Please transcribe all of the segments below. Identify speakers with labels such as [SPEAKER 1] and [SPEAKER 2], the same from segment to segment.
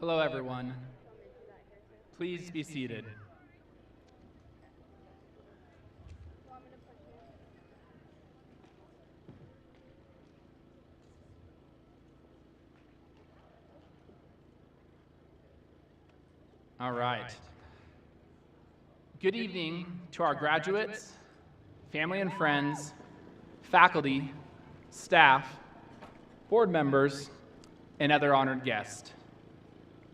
[SPEAKER 1] Hello, everyone. Please be seated. All right. Good evening to our graduates, family and friends, faculty, staff, board members, and other honored guests.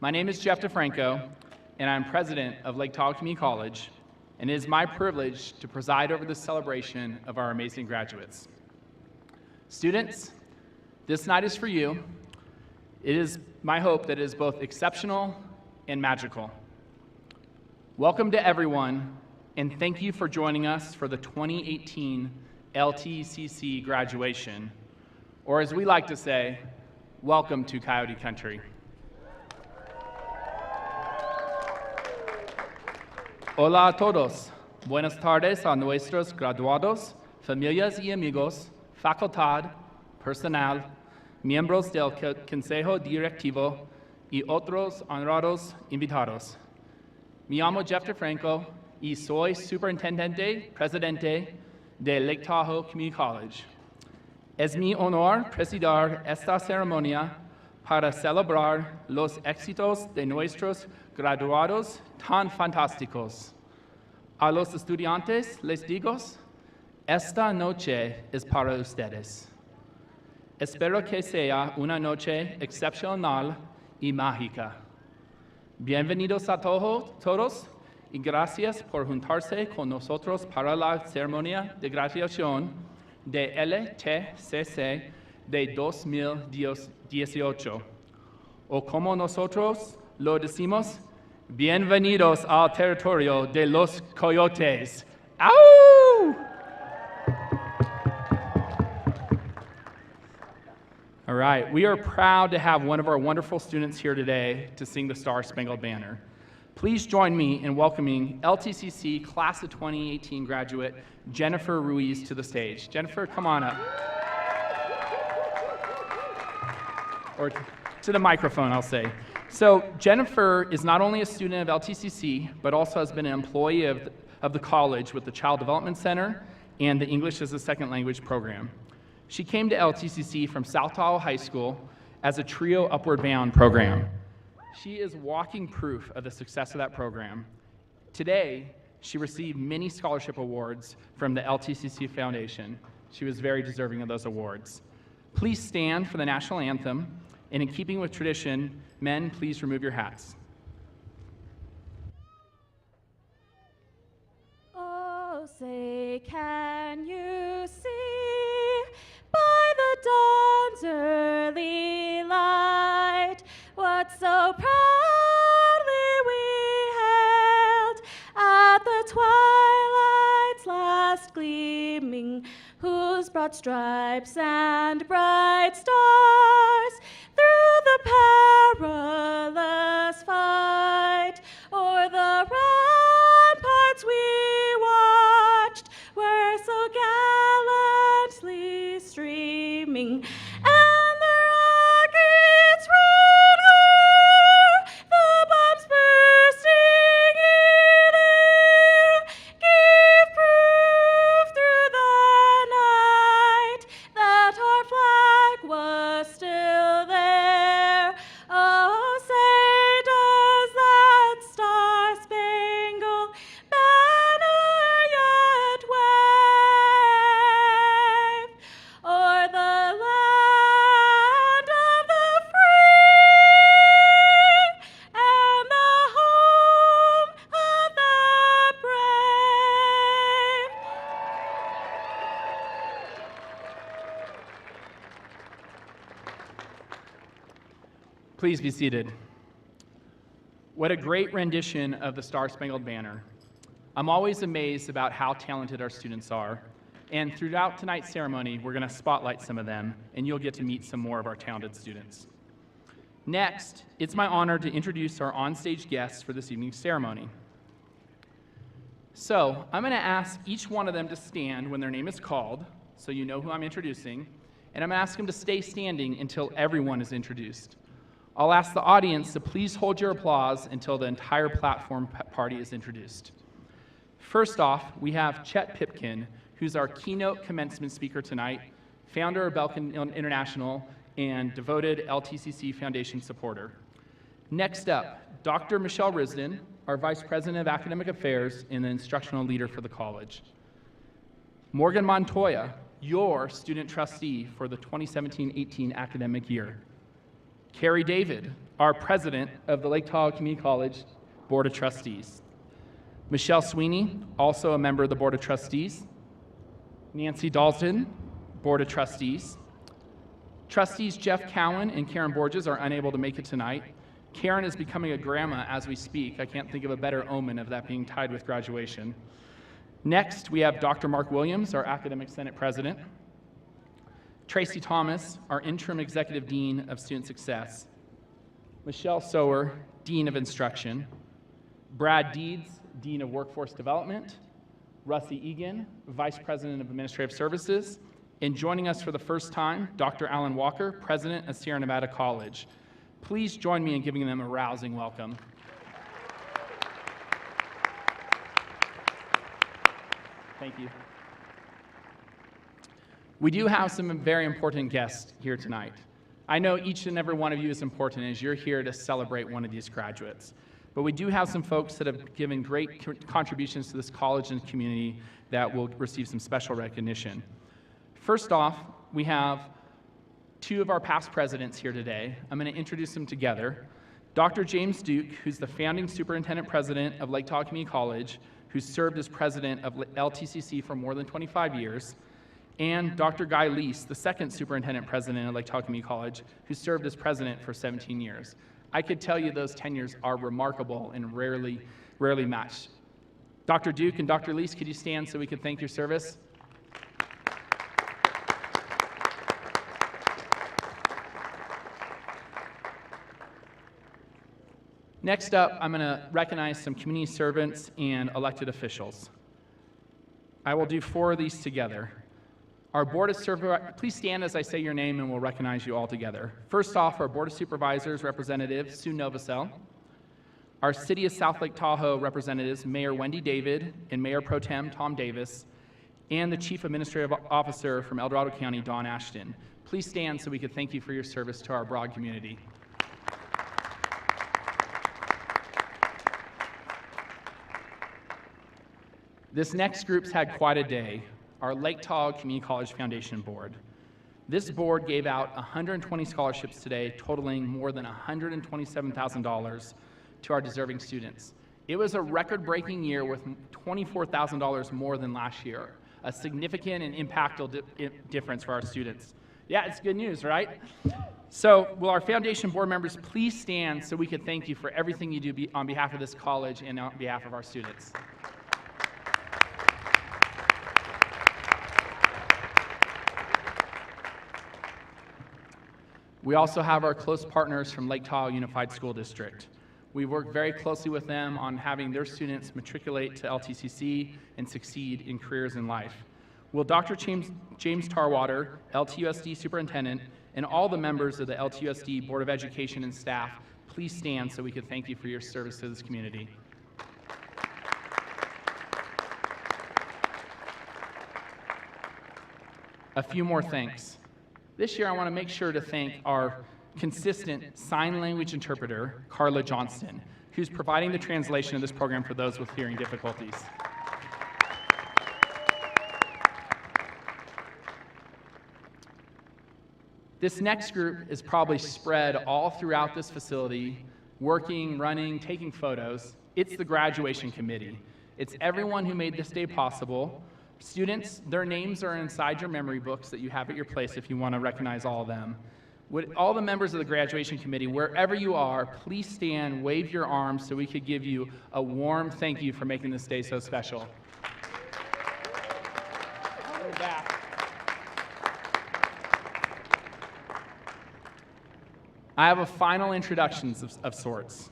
[SPEAKER 1] My name is Jeff DeFranco, and I'm president of Lake Tahoe Community College, and it is my privilege to preside over the celebration of our amazing graduates. Students, this night is for you. It is my hope that it is both exceptional and magical. Welcome to everyone, and thank you for joining us for the 2018 LTCC Graduation, or as we like to say, welcome to Coyote Country. Hola a todos. Buenas tardes a nuestros graduados, familias y amigos, facultad, personal, miembros del Consejo Directivo y otros honrados invitados. Me llamo Jeff DeFranco y soy superintendente presidente de Lake Tahoe Community College. Es mi honor presidir esta ceremonia para celebrar los éxitos de nuestros graduados tan fantásticos. A los estudiantes les digo, esta noche es para ustedes. Espero que sea una noche excepcional y mágica. Bienvenidos a todos y gracias por juntarse con nosotros para la ceremonia de graduación de LTCC de 2018. O como nosotros lo decimos, bienvenidos al territorio de los coyotes. ¡Au! All right, we are proud to have one of our wonderful students here today to sing the Star-Spangled Banner. Please join me in welcoming LTCC Class of 2018 graduate Jennifer Ruiz to the stage. Jennifer, come on up. Or to the microphone, I'll say. So Jennifer is not only a student of LTCC, but also has been an employee of the college with the Child Development Center and the English as a Second Language program. She came to LTCC from South Tahoe High School as a trio Upward Bound program. She is walking proof of the success of that program. Today, she received many scholarship awards from the LTCC Foundation. She was very deserving of those awards. Please stand for the national anthem, and in keeping with tradition, men, please remove your hats.
[SPEAKER 2] Oh, say, can you see by the dawn's early light what so proudly we hailed at the twilight's last gleaming, whose broad stripes and bright stars through the perilous fight o'er the ramparts we watched were so gallantly streaming, and the rockets red o'er the bombs bursting in air gave proof through the night that our flag was still there. Oh, say, does that star-spangled banner yet wave o'er the land of the free and the home of the brave?
[SPEAKER 1] Please be seated. What a great rendition of the Star-Spangled Banner. I'm always amazed about how talented our students are, and throughout tonight's ceremony, we're going to spotlight some of them, and you'll get to meet some more of our talented students. Next, it's my honor to introduce our onstage guests for this evening's ceremony. So, I'm going to ask each one of them to stand when their name is called, so you know who I'm introducing, and I'm going to ask them to stay standing until everyone is introduced. I'll ask the audience to please hold your applause until the entire platform party is introduced. First off, we have Chet Pipkin, who's our keynote commencement speaker tonight, founder of Belkin International, and devoted LTCC Foundation supporter. Next up, Dr. Michelle Risden, our Vice President of Academic Affairs and the instructional leader for the college. Morgan Montoya, your student trustee for the 2017-18 academic year. Carrie David, our president of the Lake Tahoe Community College Board of Trustees. Michelle Sweeney, also a member of the Board of Trustees. Nancy Dalton, Board of Trustees. Trustees Jeff Cowan and Karen Borges are unable to make it tonight. Karen is becoming a grandma as we speak. I can't think of a better omen of that being tied with graduation. Next, we have Dr. Mark Williams, our Academic Senate President. Tracy Thomas, our Interim Executive Dean of Student Success. Michelle Sower, Dean of Instruction. Brad Deeds, Dean of Workforce Development. Russie Egan, Vice President of Administrative Services. And joining us for the first time, Dr. Alan Walker, President of Sierra Nevada College. Please join me in giving them a rousing welcome. Thank you. We do have some very important guests here tonight. I know each and every one of you is important as you're here to celebrate one of these graduates. But we do have some folks that have given great contributions to this college and community that will receive some special recognition. First off, we have two of our past presidents here today. I'm going to introduce them together. Dr. James Duke, who's the founding superintendent president of Lake Tahoe Community College, who served as president of LTCC for more than 25 years, and Dr. Guy Lease, the second superintendent president of Lake Tahoe Community College, who served as president for 17 years. I could tell you those tenures are remarkable and rarely matched. Dr. Duke and Dr. Lease, could you stand so we can thank your service? Next up, I'm going to recognize some community servants and elected officials. I will do 4 of these together. Our Board of Supervisors, please stand as I say your name and we'll recognize you all together. First off, our Board of Supervisors representative, Sue Novosel. Our City of South Lake Tahoe representatives, Mayor Wendy David and Mayor Pro Tem Tom Davis, and the Chief Administrative Officer from El Dorado County, Dawn Ashton. Please stand so we can thank you for your service to our broad community. This next group's had quite a day, our Lake Tahoe Community College Foundation Board. This board gave out 120 scholarships today, totaling more than $127,000 to our deserving students. It was a record-breaking year with $24,000 more than last year, a significant and impactful difference for our students. Yeah, it's good news, right? So will our foundation board members please stand so we can thank you for everything you do on behalf of this college and on behalf of our students. We also have our close partners from Lake Tahoe Unified School District. We work very closely with them on having their students matriculate to LTCC and succeed in careers in life. Will Dr. James Tarwater, LTUSD Superintendent, and all the members of the LTUSD Board of Education and staff please stand so we can thank you for your service to this community. A few more thanks. This year, I want to make sure to thank our consistent sign language interpreter, Carla Johnston, who's providing the translation of this program for those with hearing difficulties. This next group is probably spread all throughout this facility, working, running, taking photos. It's the graduation committee. It's everyone who made this day possible. Students, their names are inside your memory books that you have at your place if you want to recognize all of them. Would all the members of the graduation committee, wherever you are, please stand, wave your arms so we could give you a warm thank you for making this day so special. In the back. I have a final introduction of sorts.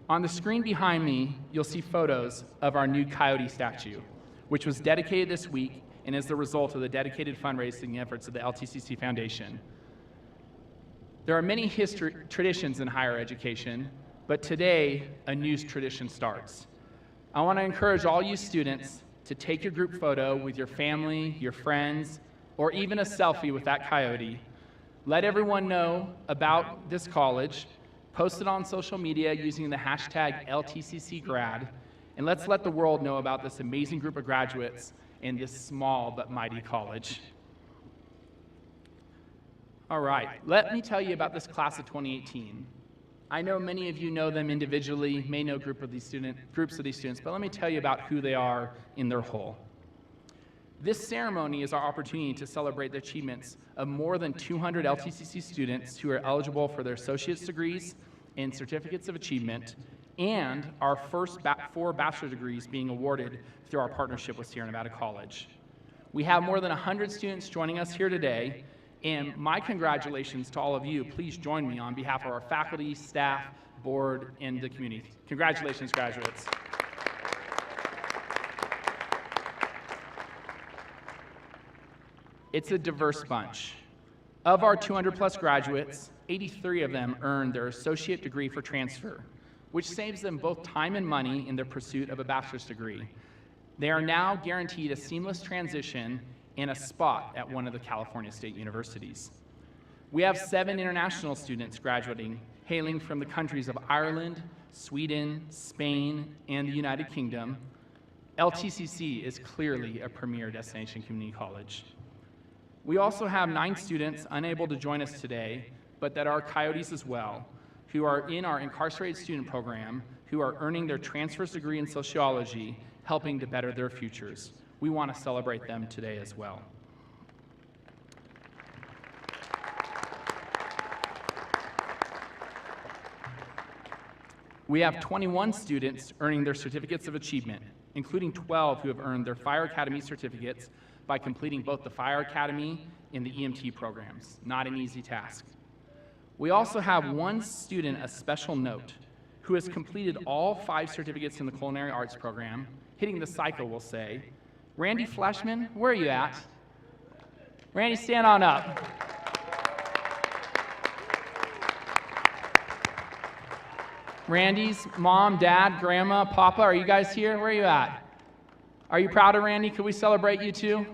[SPEAKER 1] On the screen behind me, you'll see photos of our new coyote statue, which was dedicated this week and is the result of the dedicated fundraising efforts of the LTCC Foundation. There are many traditions in higher education, but today a new tradition starts. I want to encourage all you students to take your group photo with your family, your friends, or even a selfie with that coyote. Let everyone know about this college, post it on social media using the hashtag LTCC Grad, and let's let the world know about this amazing group of graduates in this small but mighty college. All right, let me tell you about this class of 2018. I know many of you know them individually, may know groups of these students, but let me tell you about who they are in their whole. This ceremony is our opportunity to celebrate the achievements of more than 200 LTCC students who are eligible for their associate's degrees and certificates of achievement, and our first 4 bachelor degrees being awarded through our partnership with Sierra Nevada College. We have more than 100 students joining us here today, and my congratulations to all of you. Please join me on behalf of our faculty, staff, board, and the community. Congratulations, graduates. It's a diverse bunch. Of our 200 plus graduates, 83 of them earned their associate degree for transfer, which saves them both time and money in their pursuit of a bachelor's degree. They are now guaranteed a seamless transition and a spot at one of the California state universities. We have 7 international students graduating, hailing from the countries of Ireland, Sweden, Spain, and the United Kingdom. LTCC is clearly a premier destination community college. We also have 9 students unable to join us today, but that are Coyotes as well, who are in our incarcerated student program, who are earning their transfer's degree in sociology, helping to better their futures. We want to celebrate them today as well. We have 21 students earning their certificates of achievement, including 12 who have earned their Fire Academy certificates by completing both the Fire Academy and the EMT programs. Not an easy task. We also have 1 student, a special note, who has completed all 5 certificates in the Culinary Arts program, hitting the cycle, we'll say. Randy Fleshman, where are you at? Randy, stand on up. Randy's mom, dad, grandma, papa, are you guys here? Where are you at? Are you proud of Randy? Could we celebrate you too?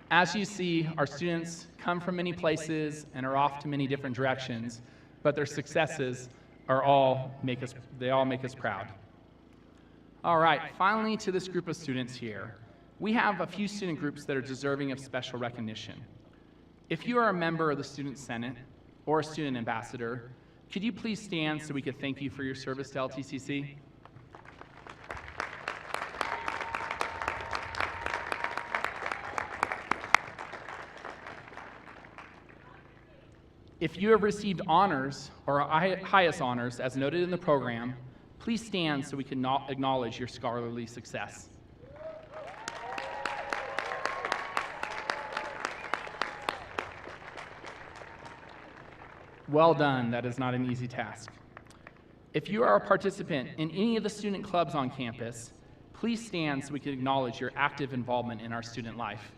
[SPEAKER 1] As you see, our students come from many places and are off to many different directions, but their successes all make us proud. All right, finally to this group of students here. We have a few student groups that are deserving of special recognition. If you are a member of the Student Senate or a student ambassador, could you please stand so we could thank you for your service to LTCC? If you have received honors or highest honors as noted in the program, please stand so we can acknowledge your scholarly success. Well done, that is not an easy task. If you are a participant in any of the student clubs on campus, please stand so we can acknowledge your active involvement in our student life.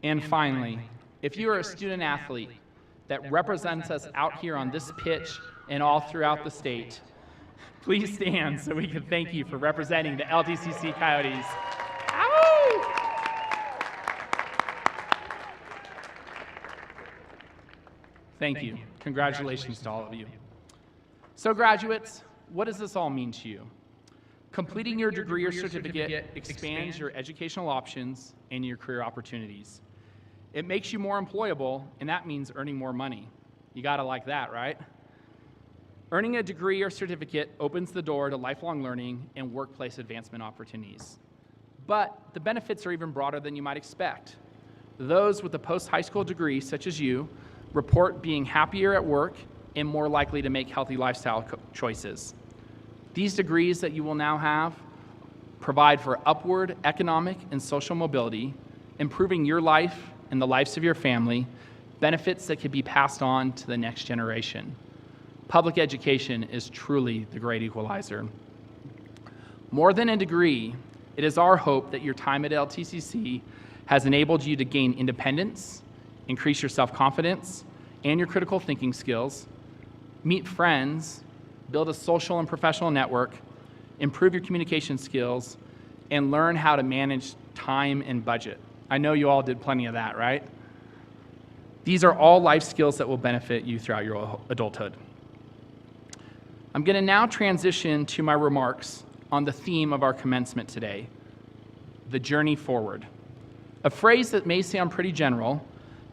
[SPEAKER 1] And finally, if you are a student athlete that represents us out here on this pitch and all throughout the state, please stand so we can thank you for representing the LTCC Coyotes. Ow! Thank you. Congratulations to all of you. So graduates, what does this all mean to you? Completing your degree or certificate expands your educational options and your career opportunities. It makes you more employable, and that means earning more money. You gotta like that, right? Earning a degree or certificate opens the door to lifelong learning and workplace advancement opportunities. But the benefits are even broader than you might expect. Those with a post-high school degree, such as you, report being happier at work and more likely to make healthy lifestyle choices. These degrees that you will now have provide for upward economic and social mobility, improving your life and the lives of your family, benefits that could be passed on to the next generation. Public education is truly the great equalizer. More than a degree, it is our hope that your time at LTCC has enabled you to gain independence, increase your self-confidence and your critical thinking skills, meet friends, build a social and professional network, improve your communication skills, and learn how to manage time and budget. I know you all did plenty of that, right? These are all life skills that will benefit you throughout your adulthood. I'm going to now transition to my remarks on the theme of our commencement today, the journey forward. A phrase that may sound pretty general,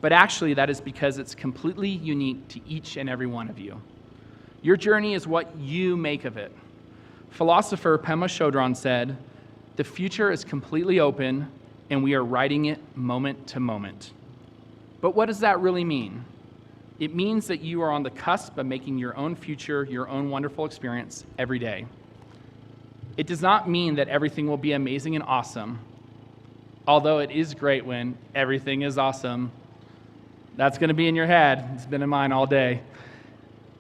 [SPEAKER 1] but actually that is because it's completely unique to each and every one of you. Your journey is what you make of it. Philosopher Pema Chodron said, "The future is completely open and we are writing it moment to moment." But what does that really mean? It means that you are on the cusp of making your own future, your own wonderful experience every day. It does not mean that everything will be amazing and awesome, although it is great when everything is awesome. That's going to be in your head. It's been in mine all day.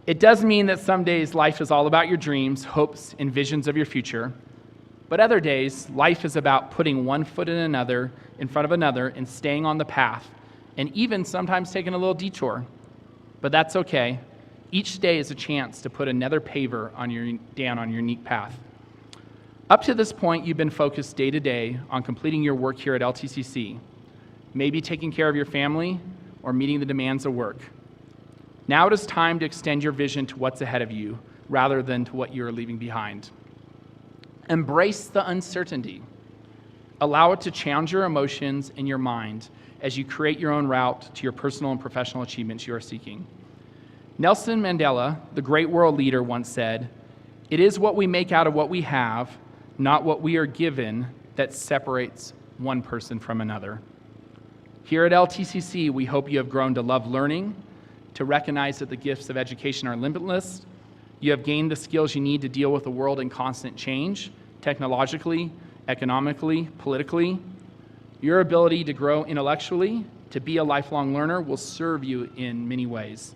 [SPEAKER 1] It does mean that some days life is all about your dreams, hopes, and visions of your future. But other days, life is about putting one foot in front of another and staying on the path, and even sometimes taking a little detour. But that's okay. Each day is a chance to put another paver down on your unique path. Up to this point, you've been focused day to day on completing your work here at LTCC, maybe taking care of your family or meeting the demands of work. Now it is time to extend your vision to what's ahead of you rather than to what you're leaving behind. Embrace the uncertainty. Allow it to challenge your emotions and your mind as you create your own route to your personal and professional achievements you are seeking. Nelson Mandela, the great world leader, once said, "It is what we make out of what we have, not what we are given, that separates one person from another." Here at LTCC, we hope you have grown to love learning, to recognize that the gifts of education are limitless. You have gained the skills you need to deal with a world in constant change, technologically, economically, politically. Your ability to grow intellectually, to be a lifelong learner, will serve you in many ways.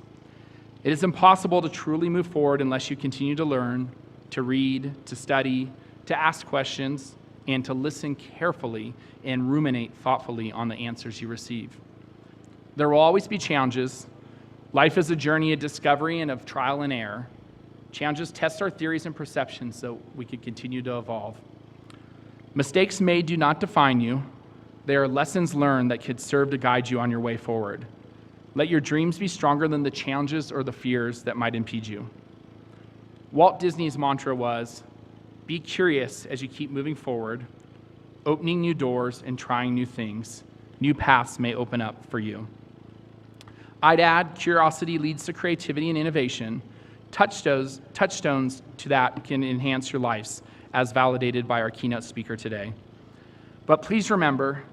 [SPEAKER 1] It is impossible to truly move forward unless you continue to learn, to read, to study, to ask questions, and to listen carefully and ruminate thoughtfully on the answers you receive. There will always be challenges. Life is a journey of discovery and of trial and error. Challenges test our theories and perceptions so we can continue to evolve. Mistakes made do not define you. They are lessons learned that could serve to guide you on your way forward. Let your dreams be stronger than the challenges or the fears that might impede you. Walt Disney's mantra was, "Be curious as you keep moving forward, opening new doors and trying new things. New paths may open up for you." I'd add, curiosity leads to creativity and innovation. Touchstones to that can enhance your lives, as validated by our keynote speaker today. But please remember,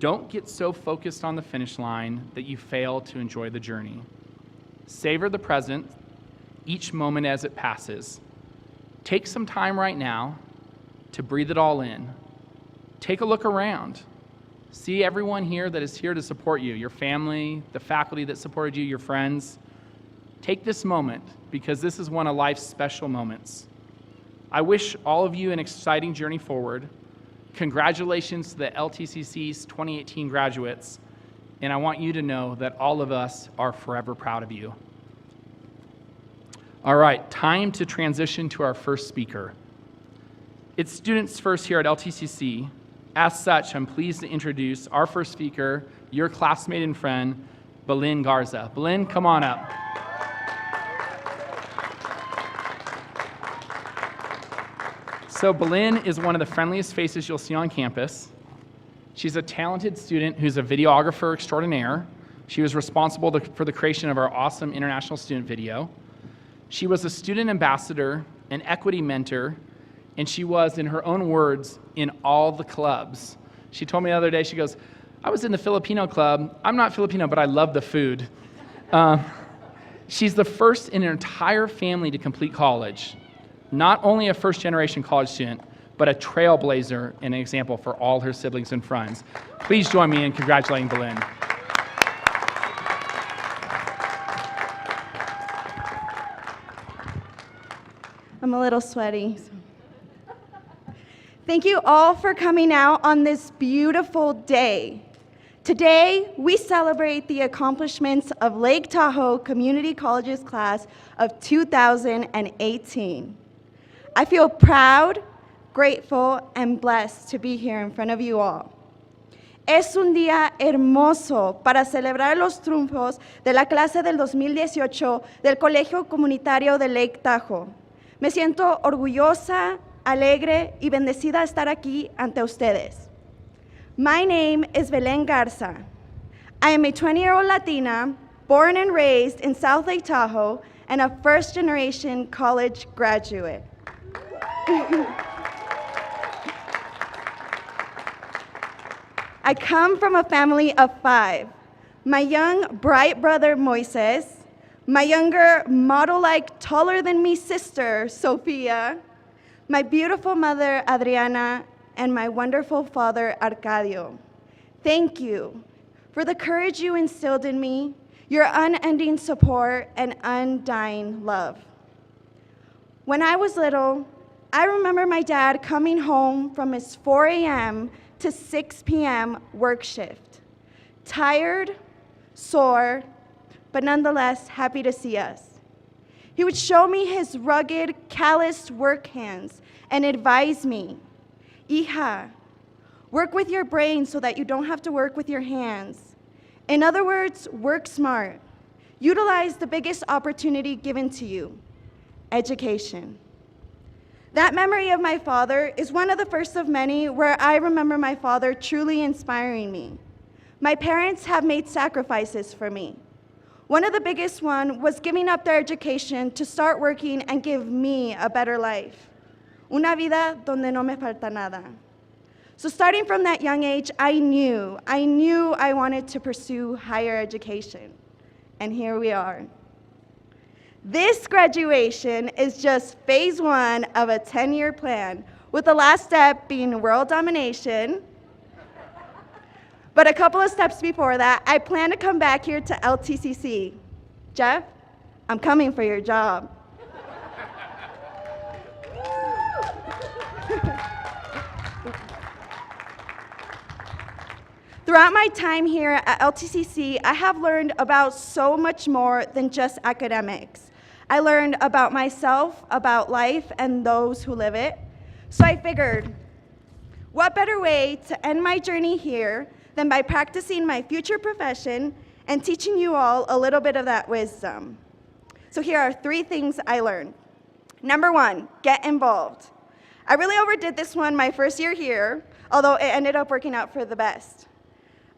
[SPEAKER 1] don't get so focused on the finish line that you fail to enjoy the journey. Savor the present, each moment as it passes. Take some time right now to breathe it all in. Take a look around. See everyone here that is here to support you, your family, the faculty that supported you, your friends. Take this moment, because this is one of life's special moments. I wish all of you an exciting journey forward. Congratulations to the LTCC's 2018 graduates, and I want you to know that all of us are forever proud of you. All right, time to transition to our first speaker. It's students first here at LTCC. As such, I'm pleased to introduce our first speaker, your classmate and friend, Belen Garza. Belen, come on up. So Belen is one of the friendliest faces you'll see on campus. She's a talented student who's a videographer extraordinaire. She was responsible for the creation of our awesome international student video. She was a student ambassador, an equity mentor, and she was, in her own words, in all the clubs. She told me the other day, she goes, "I was in the Filipino club. I'm not Filipino, but I love the food." She's the first in her entire family to complete college. Not only a first-generation college student, but a trailblazer and an example for all her siblings and friends. Please join me in congratulating Belen.
[SPEAKER 3] I'm a little sweaty. Thank you all for coming out on this beautiful day. Today, we celebrate the accomplishments of Lake Tahoe Community College's class of 2018. I feel proud, grateful, and blessed to be here in front of you all. Es un día hermoso para celebrar los triunfos de la clase del 2018 del Colegio Comunitario de Lake Tahoe. Me siento orgullosa, alegre y bendecida de estar aquí ante ustedes. My name is Belén Garza. I am a 20-year-old Latina, born and raised in South Lake Tahoe, and a first-generation college graduate. I come from a family of 5. My young, bright brother, Moises, my younger, model-like, taller-than-me sister, Sophia, my beautiful mother, Adriana, and my wonderful father, Arcadio. Thank you for the courage you instilled in me, your unending support, and undying love. When I was little, I remember my dad coming home from his 4 a.m. to 6 p.m. work shift. Tired, sore, but nonetheless happy to see us. He would show me his rugged, calloused work hands and advise me, "Hija, work with your brain so that you don't have to work with your hands. In other words, work smart. Utilize the biggest opportunity given to you, education." That memory of my father is one of the first of many where I remember my father truly inspiring me. My parents have made sacrifices for me. One of the biggest one was giving up their education to start working and give me a better life. Una vida donde no me falta nada. So starting from that young age, I knew I wanted to pursue higher education. And here we are. This graduation is just phase 1 of a 10-year plan, with the last step being world domination. But a couple of steps before that, I plan to come back here to LTCC. Jeff, I'm coming for your job. Throughout my time here at LTCC, I have learned about so much more than just academics. I learned about myself, about life, and those who live it. So I figured, what better way to end my journey here than by practicing my future profession and teaching you all a little bit of that wisdom. So here are 3 things I learned. Number 1, get involved. I really overdid this one my first year here, although it ended up working out for the best.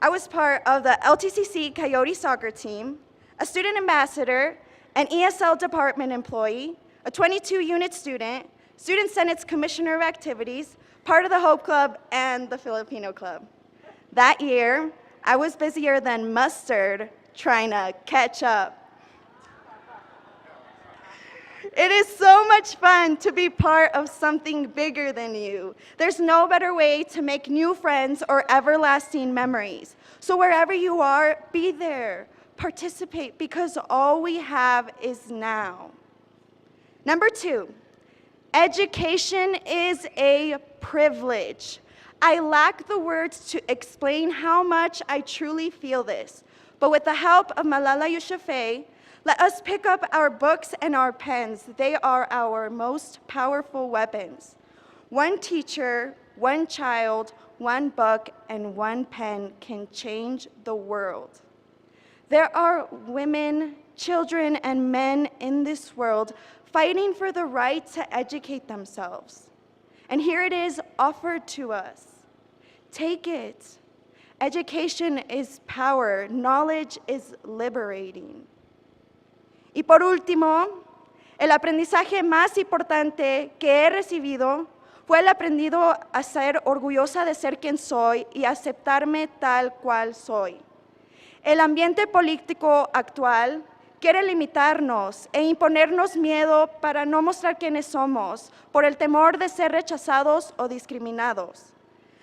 [SPEAKER 3] I was part of the LTCC Coyote soccer team, a student ambassador, an ESL department employee, a 22-unit student, Student Senate's Commissioner of Activities, part of the Hope Club, and the Filipino Club. That year, I was busier than mustard trying to catch up. It is so much fun to be part of something bigger than you. There's no better way to make new friends or everlasting memories. So wherever you are, be there. Participate, because all we have is now. Number 2, education is a privilege. I lack the words to explain how much I truly feel this, but with the help of Malala Yousafzai, let us pick up our books and our pens. They are our most powerful weapons. One teacher, one child, one book, and one pen can change the world. There are women, children, and men in this world fighting for the right to educate themselves. And here it is offered to us. Take it. Education is power. Knowledge is liberating. Y por último, el aprendizaje más importante que he recibido fue el aprendido a ser orgullosa de ser quien soy y aceptarme tal cual soy. El ambiente político actual quiere limitarnos e imponernos miedo para no mostrar quiénes somos, por el temor de ser rechazados o discriminados.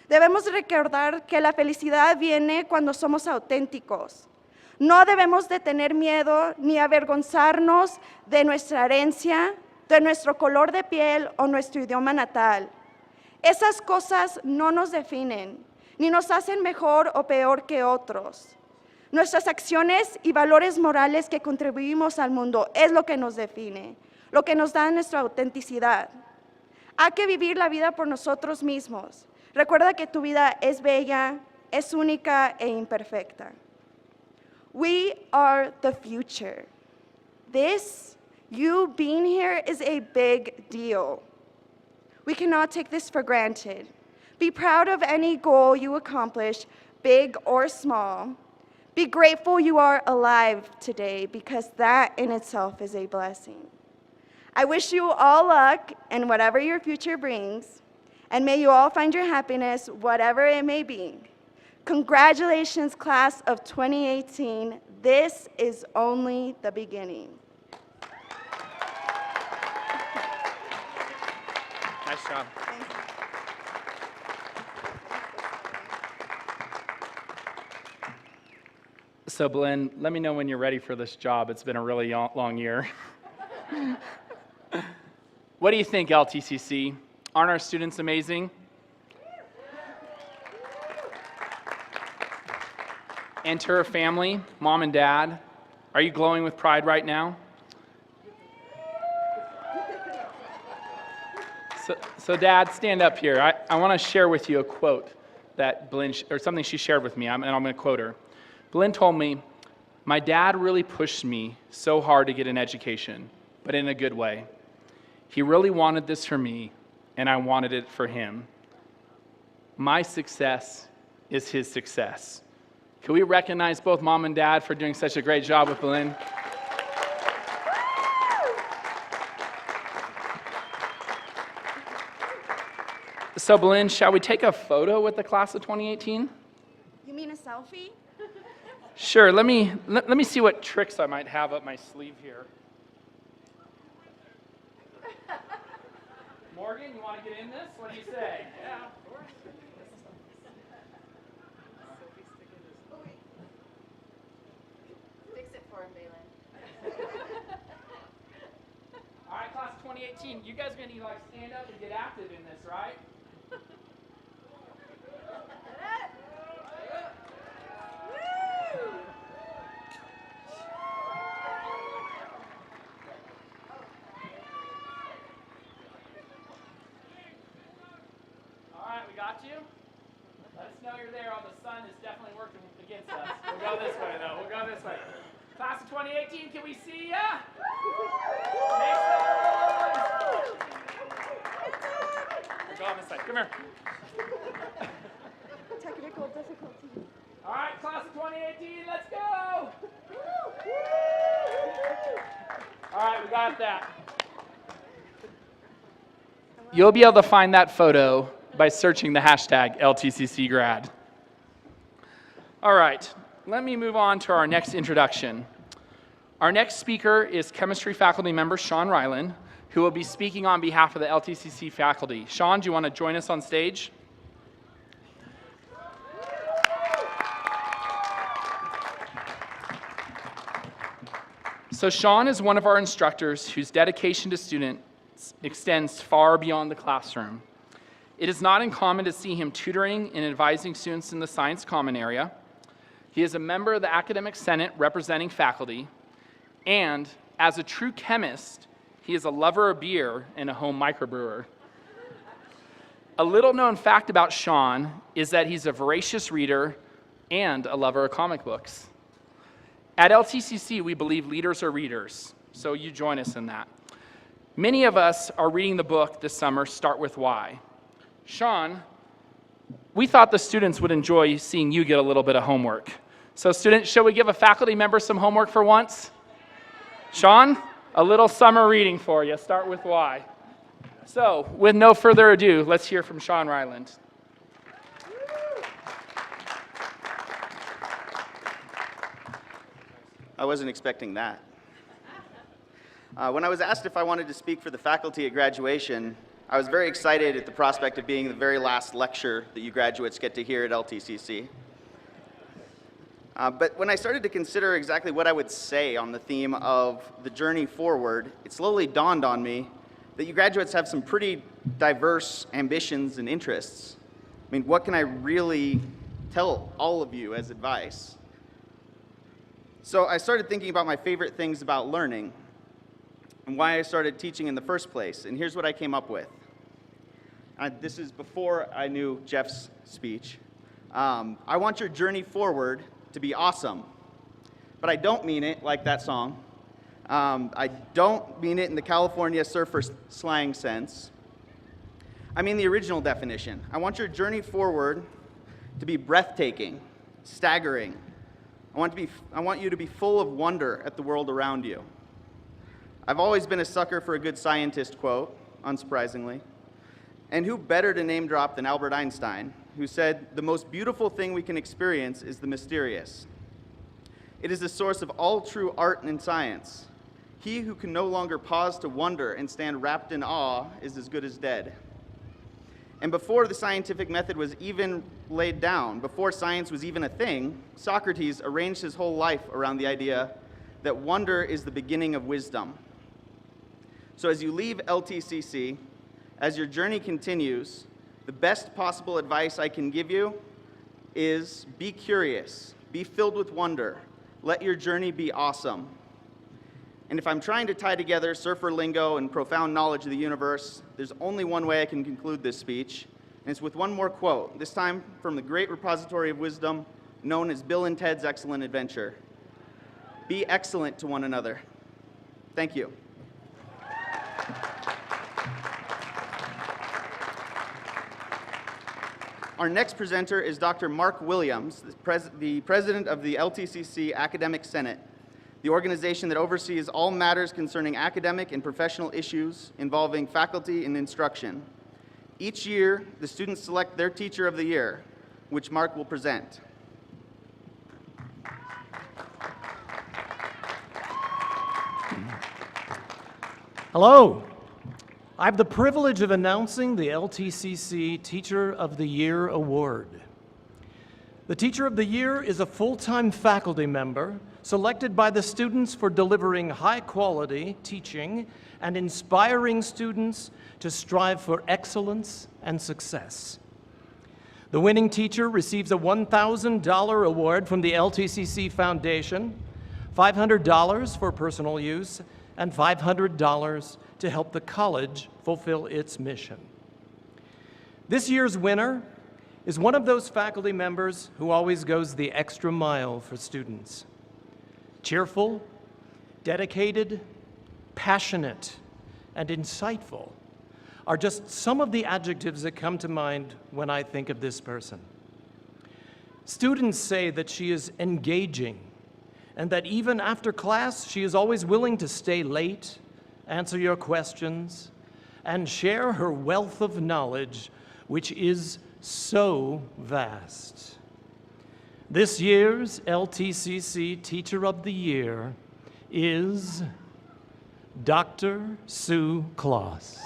[SPEAKER 3] Debemos recordar que la felicidad viene cuando somos auténticos. No debemos de tener miedo ni avergonzarnos de nuestra herencia, de nuestro color de piel o nuestro idioma natal. Esas cosas no nos definen, ni nos hacen mejor o peor que otros. Nuestras acciones y valores morales que contribuimos al mundo es lo que nos define, lo que nos da nuestra autenticidad. Hay que vivir la vida por nosotros mismos. Recuerda que tu vida es bella, es única e imperfecta. We are the future. This, you being here, is a big deal. We cannot take this for granted. Be proud of any goal you accomplish, big or small. Be grateful you are alive today, because that in itself is a blessing. I wish you all luck in whatever your future brings, and may you all find your happiness, whatever it may be. Congratulations, class of 2018. This is only the beginning.
[SPEAKER 1] Nice job. So, Blinn, let me know when you're ready for this job. It's been a really long year. What do you think, LTCC? Aren't our students amazing? And to her family, mom and dad, are you glowing with pride right now? So Dad, stand up here. I want to share with you a quote that Blinn, or something she shared with me, and I'm going to quote her. Blinn told me, "My dad really pushed me so hard to get an education, but in a good way. He really wanted this for me, and I wanted it for him. My success is his success." Can we recognize both mom and dad for doing such a great job with Blinn? So, Blinn, shall we take a photo with the class of 2018?
[SPEAKER 3] You mean a selfie?
[SPEAKER 1] Sure, let me see what tricks I might have up my sleeve here. Morgan, you want to get in this? What do you say? Yeah, of course.
[SPEAKER 2] Fix it for him, Balin.
[SPEAKER 1] All right, class of 2018, you guys are going to need to stand up and get active in this, right? We got you? Let us know you're there. Oh, the sun is definitely working against us. We'll go this way, though. We'll go this way. Class of 2018, can we see ya? Make some noise. We'll go on this side. Come here.
[SPEAKER 3] Technical difficulty.
[SPEAKER 1] All right, class of 2018, let's go. All right, we got that. You'll be able to find that photo by searching the hashtag LTCC Grad. All right, let me move on to our next introduction. Our next speaker is chemistry faculty member Sean Ryland, who will be speaking on behalf of the LTCC faculty. Sean, do you want to join us on stage? So Sean is one of our instructors whose dedication to students extends far beyond the classroom. It is not uncommon to see him tutoring and advising students in the Science Common area. He is a member of the Academic Senate representing faculty, and as a true chemist, he is a lover of beer and a home microbrewer. A little known fact about Sean is that he's a voracious reader and a lover of comic books. At LTCC, we believe leaders are readers, so you join us in that. Many of us are reading the book this summer, Start With Why. Sean, we thought the students would enjoy seeing you get a little bit of homework. So students, shall we give a faculty member some homework for once? Sean, a little summer reading for you, Start With Why. So, with no further ado, let's hear from Sean Ryland.
[SPEAKER 4] I wasn't expecting that. When I was asked if I wanted to speak for the faculty at graduation, I was very excited at the prospect of being the very last lecture that you graduates get to hear at LTCC. But when I started to consider exactly what I would say on the theme of the journey forward, it slowly dawned on me that you graduates have some pretty diverse ambitions and interests. I mean, what can I really tell all of you as advice? So I started thinking about my favorite things about learning and why I started teaching in the first place. And here's what I came up with. This is before I knew Jeff's speech. I want your journey forward to be awesome. But I don't mean it like that song. I don't mean it in the California surfer slang sense. I mean the original definition. I want your journey forward to be breathtaking, staggering. I want you to be full of wonder at the world around you. I've always been a sucker for a good scientist quote, unsurprisingly. And who better to name drop than Albert Einstein, who said, "The most beautiful thing we can experience is the mysterious. It is the source of all true art and science. He who can no longer pause to wonder and stand wrapped in awe is as good as dead." And before the scientific method was even laid down, before science was even a thing, Socrates arranged his whole life around the idea that wonder is the beginning of wisdom. So as you leave LTCC, as your journey continues, the best possible advice I can give you is be curious, be filled with wonder, let your journey be awesome. And if I'm trying to tie together surfer lingo and profound knowledge of the universe, there's only one way I can conclude this speech, and it's with one more quote, this time from the great repository of wisdom known as Bill and Ted's Excellent Adventure. Be excellent to one another. Thank you. Our next presenter is Dr. Mark Williams, the president of the LTCC Academic Senate, the organization that oversees all matters concerning academic and professional issues involving faculty and instruction. Each year, the students select their Teacher of the Year, which Mark will present.
[SPEAKER 5] Hello. I have the privilege of announcing the LTCC Teacher of the Year Award. The Teacher of the Year is a full-time faculty member selected by the students for delivering high-quality teaching and inspiring students to strive for excellence and success. The winning teacher receives a $1,000 award from the LTCC Foundation, $500 for personal use, and $500 to help the college fulfill its mission. This year's winner is one of those faculty members who always goes the extra mile for students. Cheerful, dedicated, passionate, and insightful are just some of the adjectives that come to mind when I think of this person. Students say that she is engaging, and that even after class, she is always willing to stay late, answer your questions, and share her wealth of knowledge, which is so vast. This year's LTCC Teacher of the Year is Dr. Sue Kloss.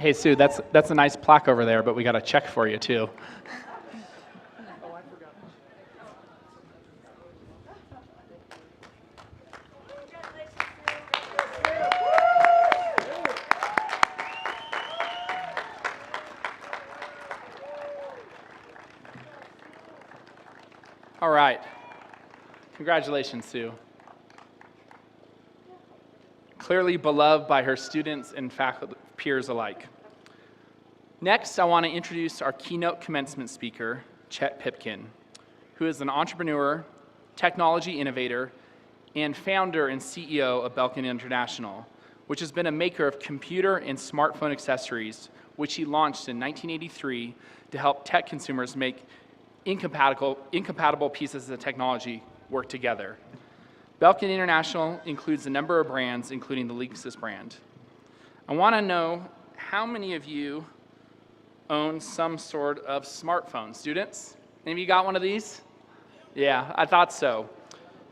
[SPEAKER 1] Hey, Sue, that's a nice plaque over there, but we got a check for you, too.
[SPEAKER 5] Oh, I forgot.
[SPEAKER 1] All right. Congratulations, Sue. Clearly beloved by her students and faculty, peers alike. Next, I want to introduce our keynote commencement speaker, Chet Pipkin, who is an entrepreneur, technology innovator, and founder and CEO of Belkin International, which has been a maker of computer and smartphone accessories, which he launched in 1983 to help tech consumers make incompatible pieces of technology work together. Belkin International includes a number of brands, including the Linksys brand. I want to know how many of you own some sort of smartphone. Students, any of you got one of these? Yeah, I thought so.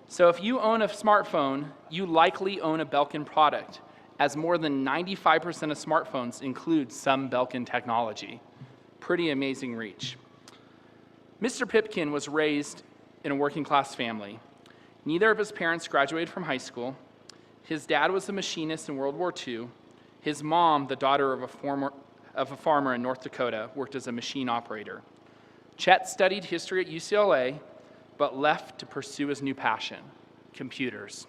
[SPEAKER 1] So if you own a smartphone, you likely own a Belkin product, as more than 95% of smartphones include some Belkin technology. Pretty amazing reach. Mr. Pipkin was raised in a working class family. Neither of his parents graduated from high school. His dad was a machinist in World War II. His mom, the daughter of a farmer in North Dakota, worked as a machine operator. Chet studied history at UCLA, but left to pursue his new passion, computers.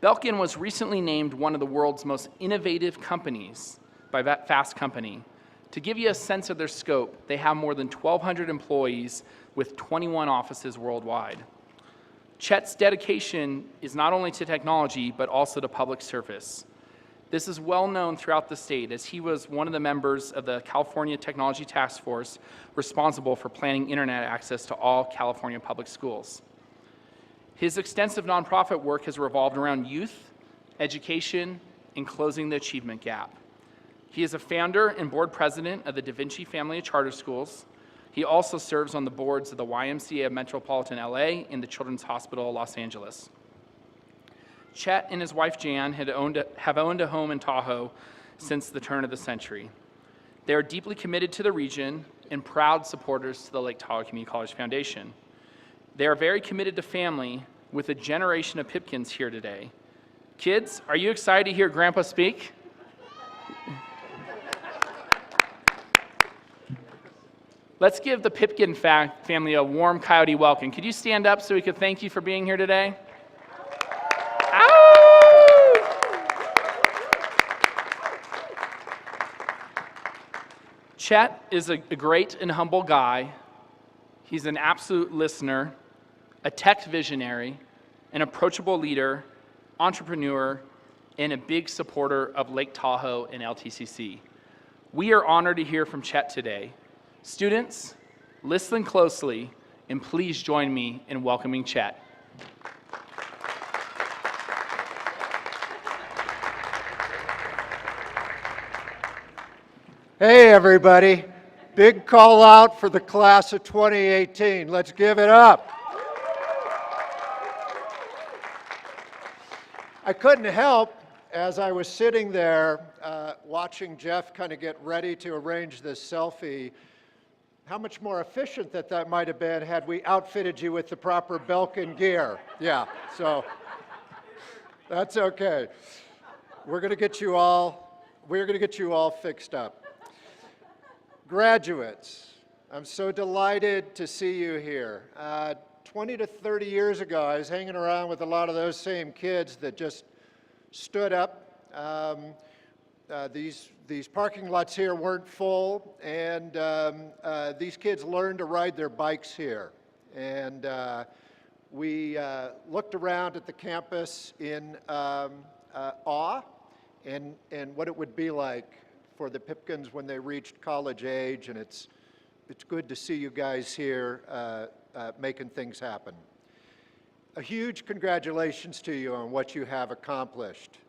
[SPEAKER 1] Belkin was recently named one of the world's most innovative companies by Fast Company. To give you a sense of their scope, they have more than 1,200 employees with 21 offices worldwide. Chet's dedication is not only to technology, but also to public service. This is well known throughout the state, as he was one of the members of the California Technology Task Force responsible for planning internet access to all California public schools. His extensive nonprofit work has revolved around youth, education, and closing the achievement gap. He is a founder and board president of the Da Vinci Family of Charter Schools. He also serves on the boards of the YMCA of Metropolitan LA and the Children's Hospital of Los Angeles. Chet and his wife Jan have owned a home in Tahoe since the turn of the century. They are deeply committed to the region and proud supporters to the Lake Tahoe Community College Foundation. They are very committed to family, with a generation of Pipkins here today. Kids, are you excited to hear Grandpa speak? Let's give the Pipkin family a warm Coyote welcome. Could you stand up so we could thank you for being here today? Chet is a great and humble guy. He's an absolute listener, a tech visionary, an approachable leader, entrepreneur, and a big supporter of Lake Tahoe and LTCC. We are honored to hear from Chet today. Students, listen closely, and please join me in welcoming Chet.
[SPEAKER 6] Hey everybody, big call out for the class of 2018. Let's give it up. I couldn't help, as I was sitting there watching Jeff kind of get ready to arrange this selfie, how much more efficient that might have been had we outfitted you with the proper Belkin gear. Yeah, so that's okay. We're going to get you all fixed up. Graduates, I'm so delighted to see you here. 20 to 30 years ago, I was hanging around with a lot of those same kids that just stood up. These parking lots here weren't full, and these kids learned to ride their bikes here. And we looked around at the campus in awe and what it would be like for the Pipkins when they reached college age, and it's good to see you guys here making things happen. A huge congratulations to you on what you have accomplished.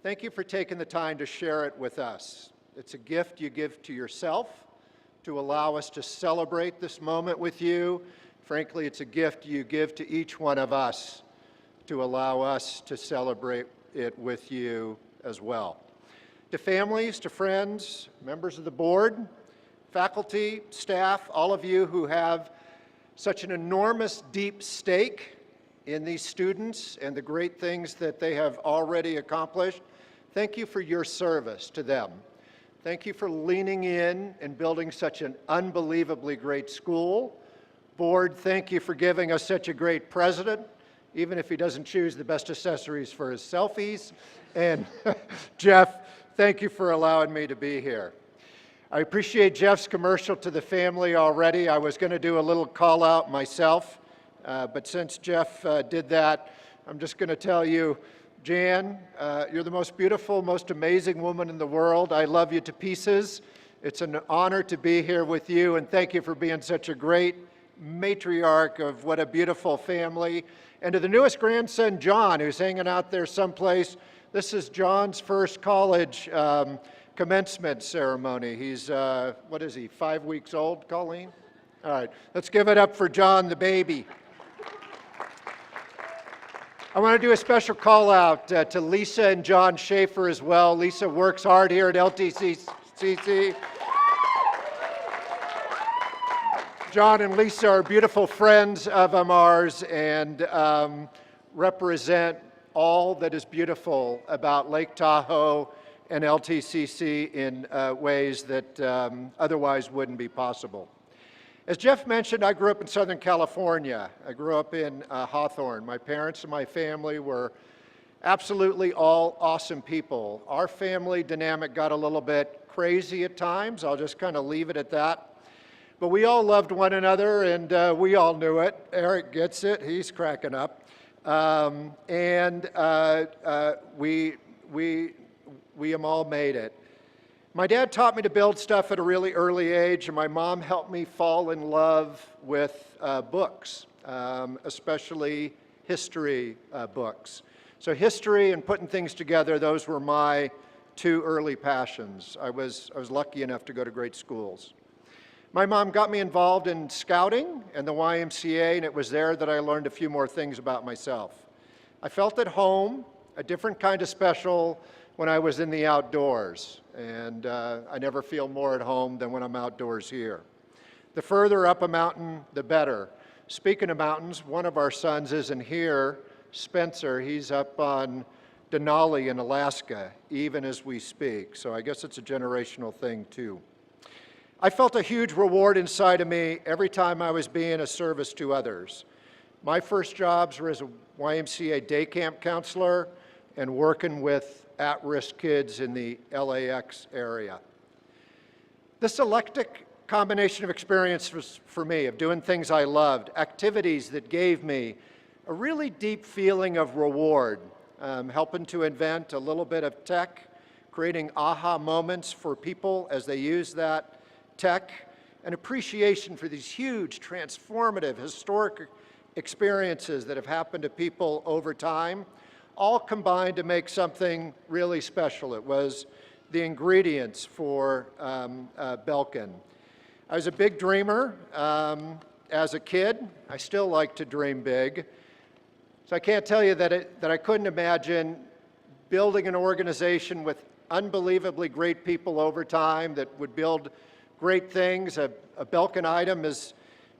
[SPEAKER 6] Thank you for taking the time to share it with us. It's a gift you give to yourself to allow us to celebrate this moment with you. Frankly, it's a gift you give to each one of us to allow us to celebrate it with you as well. To families, to friends, members of the board, faculty, staff, all of you who have such an enormous, deep stake in these students and the great things that they have already accomplished, thank you for your service to them. Thank you for leaning in and building such an unbelievably great school. Board, thank you for giving us such a great president, even if he doesn't choose the best accessories for his selfies. And Jeff, thank you for allowing me to be here. I appreciate Jeff's commercial to the family already. I was going to do a little call out myself, but since Jeff did that, I'm just going to tell you, Jan, you're the most beautiful, most amazing woman in the world. I love you to pieces. It's an honor to be here with you, and thank you for being such a great matriarch of what a beautiful family. And to the newest grandson, John, who's hanging out there someplace, This is John's first college commencement ceremony. He's, what is he, 5 weeks old, Colleen? All right, let's give it up for John the baby. I want to do a special call out to Lisa and John Schaefer as well. Lisa works hard here at LTCC. John and Lisa are beautiful friends of ours and represent all that is beautiful about Lake Tahoe and LTCC in ways that otherwise wouldn't be possible. As Jeff mentioned, I grew up in Southern California. I grew up in Hawthorne. My parents and my family were absolutely all awesome people. Our family dynamic got a little bit crazy at times. I'll just kind of leave it at that. But we all loved one another, and we all knew it. Eric gets it. He's cracking up. We all made it. My dad taught me to build stuff at a really early age, and my mom helped me fall in love with books, especially history books. So history and putting things together, those were my two early passions. I was lucky enough to go to great schools. My mom got me involved in scouting and the YMCA, and it was there that I learned a few more things about myself. I felt at home, a different kind of special when I was in the outdoors, and I never feel more at home than when I'm outdoors here. The further up a mountain, the better. Speaking of mountains, one of our sons isn't here, Spencer. He's up on Denali in Alaska, even as we speak, so I guess it's a generational thing too. I felt a huge reward inside of me every time I was being a service to others. My first jobs were as a YMCA day camp counselor and working with at-risk kids in the LAX area. This eclectic combination of experience was for me, of doing things I loved, activities that gave me a really deep feeling of reward, helping to invent a little bit of tech, creating aha moments for people as they use that tech, an appreciation for these huge, transformative, historic experiences that have happened to people over time, all combined to make something really special. It was the ingredients for Belkin. I was a big dreamer as a kid. I still like to dream big. So I can't tell you that I couldn't imagine building an organization with unbelievably great people over time that would build great things. A Belkin item is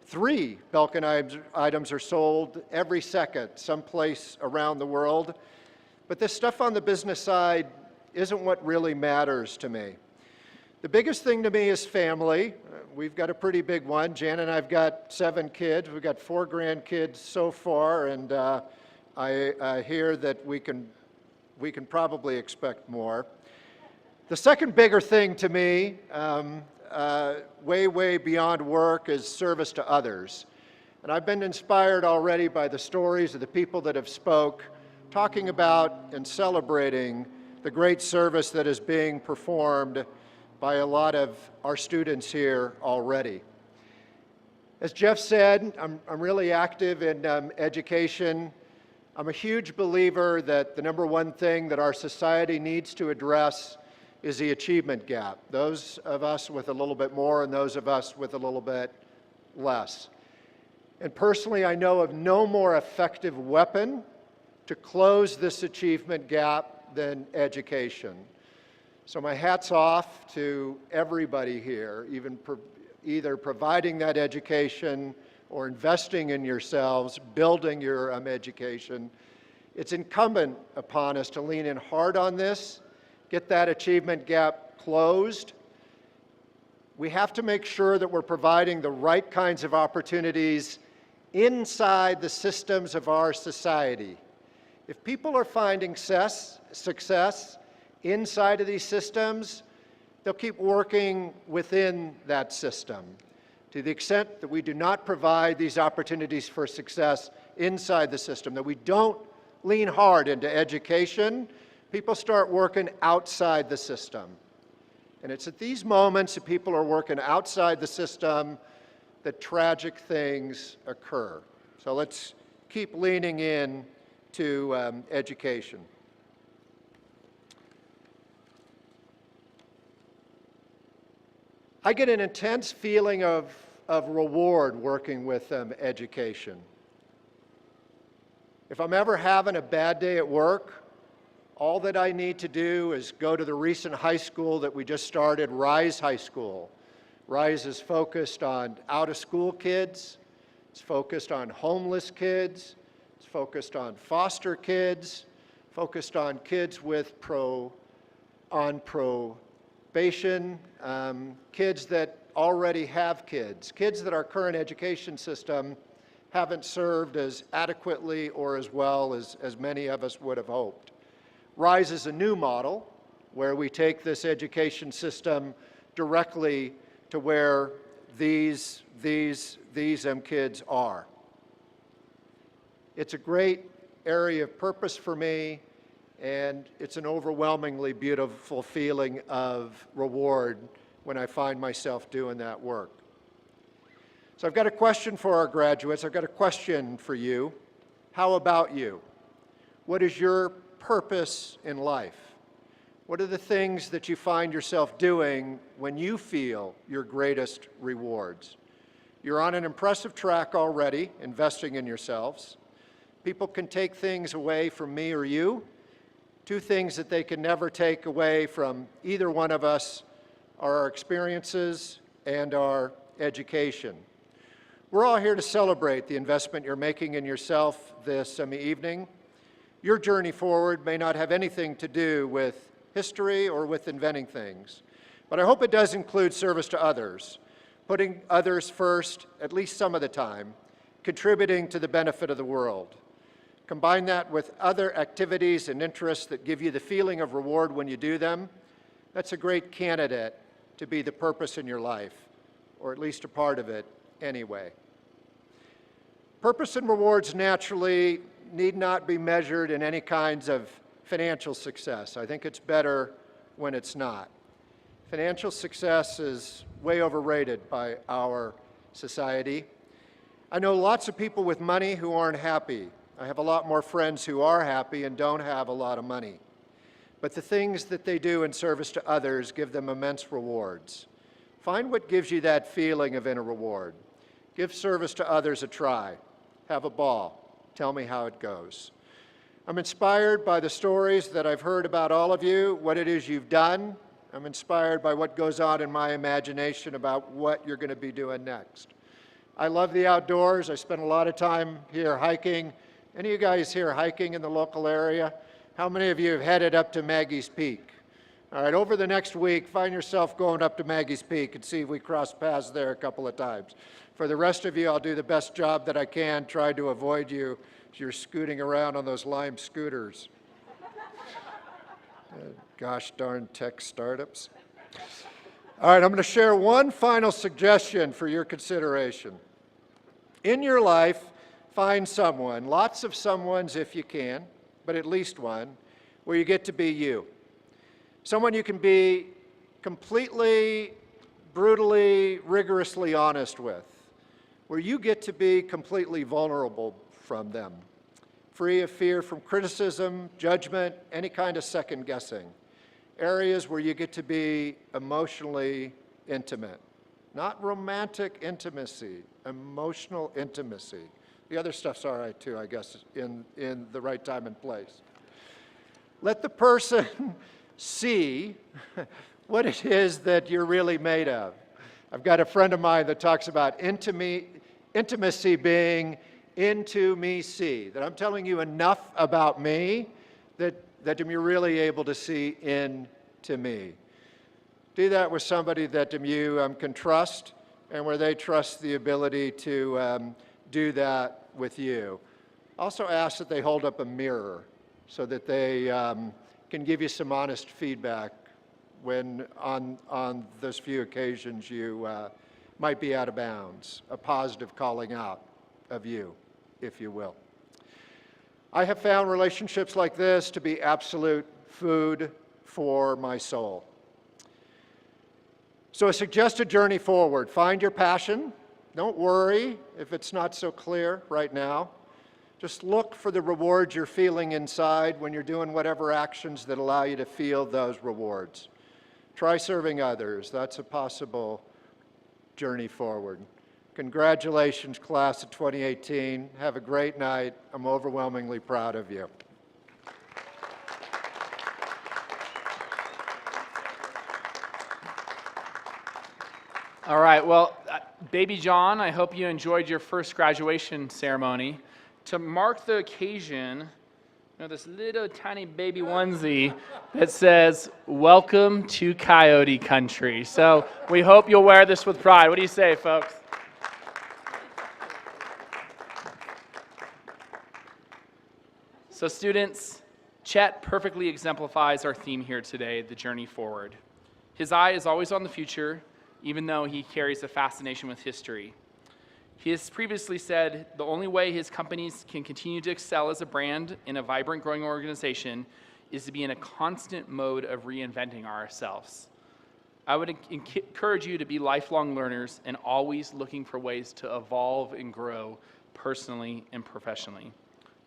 [SPEAKER 6] 3 Belkin items are sold every second someplace around the world. But this stuff on the business side isn't what really matters to me. The biggest thing to me is family. We've got a pretty big one. Jan and I've got 7 kids. We've got 4 grandkids so far, and I hear that we can probably expect more. The second bigger thing to me, way beyond work, is service to others. And I've been inspired already by the stories of the people that have spoke, talking about and celebrating the great service that is being performed by a lot of our students here already. As Jeff said, I'm really active in education. I'm a huge believer that the number one thing that our society needs to address is the achievement gap. Those of us with a little bit more and those of us with a little bit less. And personally, I know of no more effective weapon to close this achievement gap than education. So my hat's off to everybody here, either providing that education or investing in yourselves, building your education. It's incumbent upon us to lean in hard on this, get that achievement gap closed. We have to make sure that we're providing the right kinds of opportunities inside the systems of our society. If people are finding success inside of these systems, they'll keep working within that system. To the extent that we do not provide these opportunities for success inside the system, that we don't lean hard into education, people start working outside the system. And it's at these moments that people are working outside the system that tragic things occur. So let's keep leaning in to education. I get an intense feeling of reward working with education. If I'm ever having a bad day at work, all that I need to do is go to the recent high school that we just started, Rise High School. Rise is focused on out-of-school kids. It's focused on homeless kids. It's focused on foster kids, focused on kids with on probation, kids that already have kids that our current education system haven't served as adequately or as well as many of us would have hoped. Rise is a new model where we take this education system directly to where these kids are. It's a great area of purpose for me, and it's an overwhelmingly beautiful feeling of reward when I find myself doing that work. So I've got a question for our graduates. I've got a question for you. How about you? What is your purpose in life? What are the things that you find yourself doing when you feel your greatest rewards? You're on an impressive track already, investing in yourselves. People can take things away from me or you. Two things that they can never take away from either one of us are our experiences and our education. We're all here to celebrate the investment you're making in yourself this evening. Your journey forward may not have anything to do with history or with inventing things, but I hope it does include service to others, putting others first at least some of the time, contributing to the benefit of the world. Combine that with other activities and interests that give you the feeling of reward when you do them. That's a great candidate to be the purpose in your life, or at least a part of it anyway. Purpose and rewards naturally need not be measured in any kinds of financial success. I think it's better when it's not. Financial success is way overrated by our society. I know lots of people with money who aren't happy. I have a lot more friends who are happy and don't have a lot of money. But the things that they do in service to others give them immense rewards. Find what gives you that feeling of inner reward. Give service to others a try. Have a ball. Tell me how it goes. I'm inspired by the stories that I've heard about all of you, what it is you've done. I'm inspired by what goes on in my imagination about what you're going to be doing next. I love the outdoors. I spend a lot of time here hiking. Any of you guys here hiking in the local area? How many of you have headed up to Maggie's Peak? All right, over the next week, find yourself going up to Maggie's Peak and see if we cross paths there a couple of times. For the rest of you, I'll do the best job that I can, try to avoid you as you're scooting around on those Lime scooters. Gosh darn tech startups. All right, I'm going to share one final suggestion for your consideration. In your life, find someone, lots of someones if you can, but at least one, where you get to be you. Someone you can be completely, brutally, rigorously honest with, where you get to be completely vulnerable from them, free of fear from criticism, judgment, any kind of second guessing. Areas where you get to be emotionally intimate. Not romantic intimacy, emotional intimacy. The other stuff's all right too, I guess, in the right time and place. Let the person see what it is that you're really made of. I've got a friend of mine that talks about intimacy being into me see, that I'm telling you enough about me that you're really able to see into me. Do that with somebody that you can trust and where they trust the ability to do that with you. Also ask that they hold up a mirror so that they can give you some honest feedback when on those few occasions you might be out of bounds, a positive calling out of you, if you will. I have found relationships like this to be absolute food for my soul. So a suggested journey forward, find your passion. Don't worry if it's not so clear right now. Just look for the rewards you're feeling inside when you're doing whatever actions that allow you to feel those rewards. Try serving others. That's a possible journey forward. Congratulations, class of 2018. Have a great night. I'm overwhelmingly proud of you.
[SPEAKER 1] All right, well, baby John, I hope you enjoyed your first graduation ceremony. To mark the occasion, you know, this little tiny baby onesie that says, "Welcome to Coyote Country." So we hope you'll wear this with pride. What do you say, folks? So students, Chet perfectly exemplifies our theme here today, the journey forward. His eye is always on the future, even though he carries a fascination with history. He has previously said the only way his companies can continue to excel as a brand in a vibrant, growing organization is to be in a constant mode of reinventing ourselves. I would encourage you to be lifelong learners and always looking for ways to evolve and grow personally and professionally.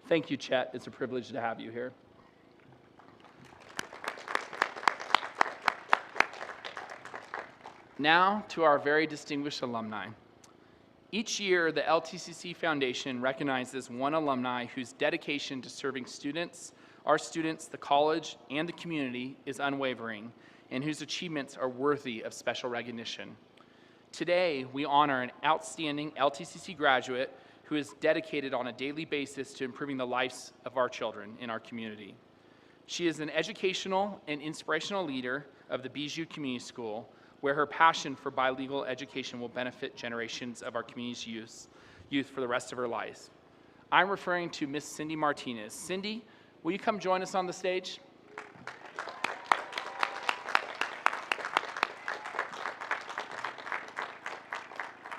[SPEAKER 1] Thank you, Chet. It's a privilege to have you here. Now to our very distinguished alumni. Each year, the LTCC Foundation recognizes one alumni whose dedication to serving students, our students, the college, and the community is unwavering, and whose achievements are worthy of special recognition. Today, we honor an outstanding LTCC graduate who is dedicated on a daily basis to improving the lives of our children in our community. She is an educational and inspirational leader of the Bijou Community School, where her passion for bilingual education will benefit generations of our community's youth for the rest of her life. I'm referring to Miss Cindy Martinez. Cindy, will you come join us on the stage?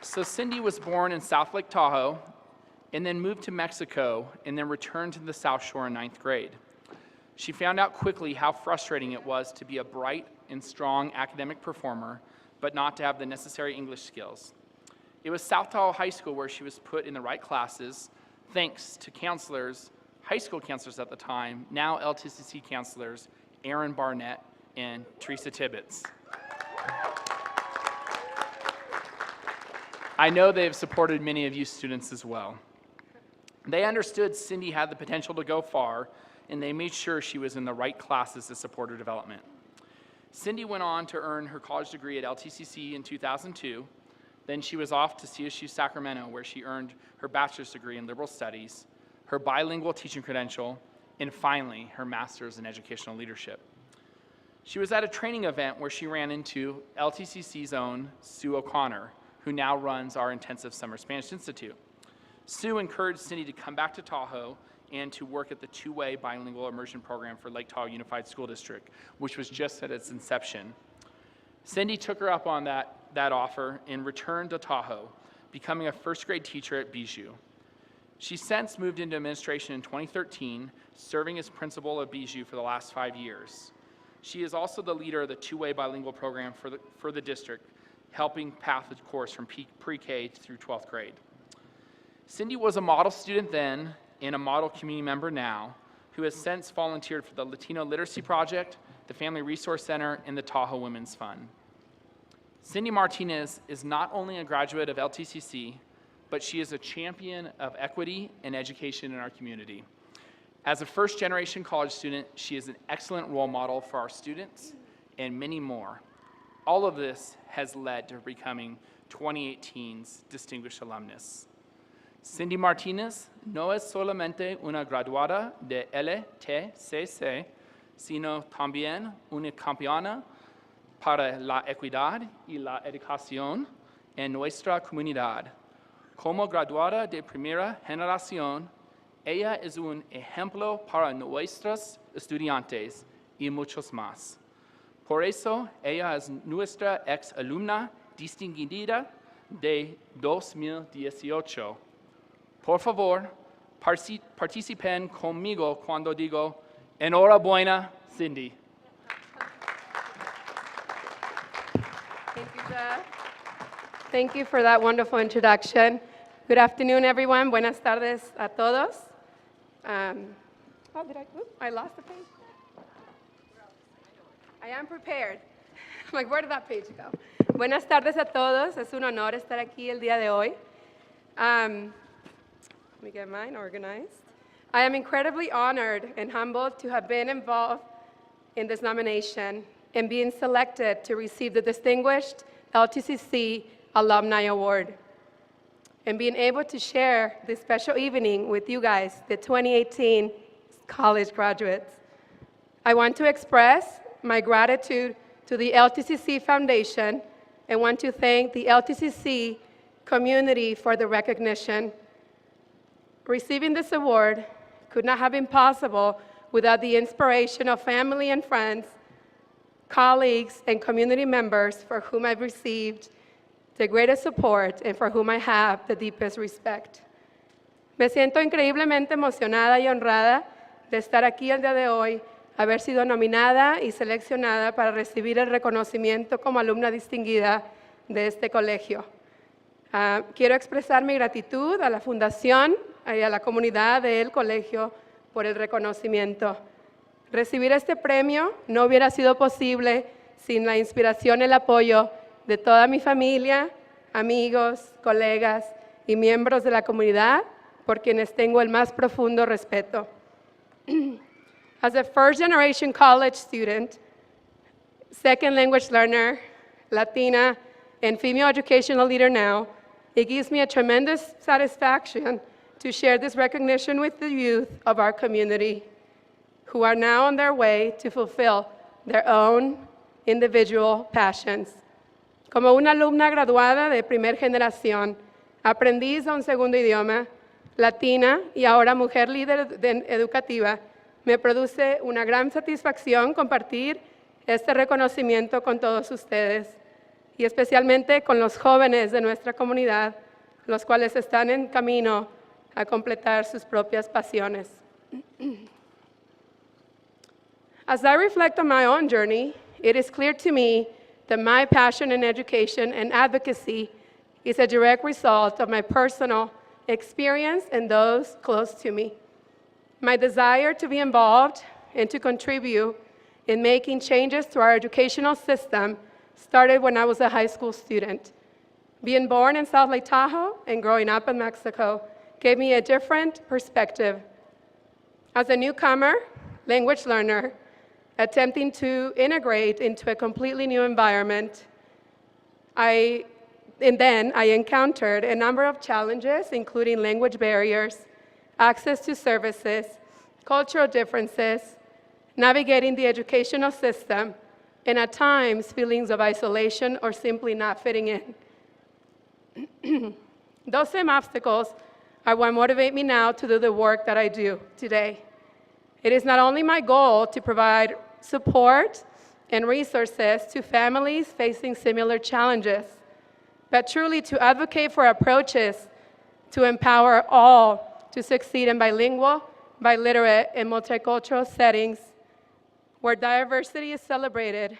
[SPEAKER 1] So Cindy was born in South Lake Tahoe and then moved to Mexico and then returned to the South Shore in 9th grade. She found out quickly how frustrating it was to be a bright and strong academic performer, but not to have the necessary English skills. It was South Tahoe High School where she was put in the right classes, thanks to counselors, high school counselors at the time, now LTCC counselors, Aaron Barnett and Teresa Tibbetts. I know they have supported many of you students as well. They understood Cindy had the potential to go far, and they made sure she was in the right classes to support her development. Cindy went on to earn her college degree at LTCC in 2002. Then she was off to CSU Sacramento, where she earned her bachelor's degree in liberal studies, her bilingual teaching credential, and finally, her master's in educational leadership. She was at a training event where she ran into LTCC's own Sue O'Connor, who now runs our intensive summer Spanish Institute. Sue encouraged Cindy to come back to Tahoe and to work at the two-way bilingual immersion program for Lake Tahoe Unified School District, which was just at its inception. Cindy took her up on that offer and returned to Tahoe, becoming a first-grade teacher at Bijou. She since moved into administration in 2013, serving as principal of Bijou for the last 5 years. She is also the leader of the two-way bilingual program for the district, helping path the course from pre-K through 12th grade. Cindy was a model student then and a model community member now, who has since volunteered for the Latino Literacy Project, the Family Resource Center, and the Tahoe Women's Fund. Cindy Martinez is not only a graduate of LTCC, but she is a champion of equity and education in our community. As a first-generation college student, she is an excellent role model for our students and many more. All of this has led to her becoming 2018's Distinguished Alumnus. Cindy Martinez no es solamente una graduada de LTCC, sino también una campeona para la equidad y la educación en nuestra comunidad. Como graduada de primera generación, ella es un ejemplo para nuestros estudiantes y muchos más. Por eso, ella es nuestra ex-alumna distinguida de 2018. Por favor, participen conmigo cuando digo, enhorabuena, Cindy.
[SPEAKER 7] Thank you, Jeff. Thank you for that wonderful introduction. Good afternoon, everyone. Buenas tardes a todos. I lost the page. I am prepared. I'm like, where did that page go? Buenas tardes a todos. Es un honor estar aquí el día de hoy. Let me get mine organized. I am incredibly honored and humbled to have been involved in this nomination and being selected to receive the distinguished LTCC Alumni Award and being able to share this special evening with you guys, the 2018 college graduates. I want to express my gratitude to the LTCC Foundation and want to thank the LTCC community for the recognition. Receiving this award could not have been possible without the inspiration of family and friends, colleagues, and community members for whom I've received the greatest support and for whom I have the deepest respect. Me siento increíblemente emocionada y honrada de estar aquí el día de hoy, haber sido nominada y seleccionada para recibir el reconocimiento como alumna distinguida de este colegio. Quiero expresar mi gratitud a la Fundación y a la comunidad del colegio por el reconocimiento. Recibir este premio no hubiera sido posible sin la inspiración y el apoyo de toda mi familia, amigos, colegas y miembros de la comunidad, por quienes tengo el más profundo respeto. As a first-generation college student, second language learner, Latina, and female educational leader now, it gives me a tremendous satisfaction to share this recognition with the youth of our community, who are now on their way to fulfill their own individual passions. Como una alumna graduada de primer generación, aprendiz de un segundo idioma, latina y ahora mujer líder educativa, me produce una gran satisfacción compartir este reconocimiento con todos ustedes y especialmente con los jóvenes de nuestra comunidad, los cuales están en camino a completar sus propias pasiones. As I reflect on my own journey, it is clear to me that my passion in education and advocacy is a direct result of my personal experience and those close to me. My desire to be involved and to contribute in making changes to our educational system started when I was a high school student. Being born in South Lake Tahoe and growing up in Mexico gave me a different perspective. As a newcomer, language learner, attempting to integrate into a completely new environment, I encountered a number of challenges, including language barriers, access to services, cultural differences, navigating the educational system, and at times feelings of isolation or simply not fitting in. Those same obstacles are what motivate me now to do the work that I do today. It is not only my goal to provide support and resources to families facing similar challenges, but truly to advocate for approaches to empower all to succeed in bilingual, biliterate, and multicultural settings where diversity is celebrated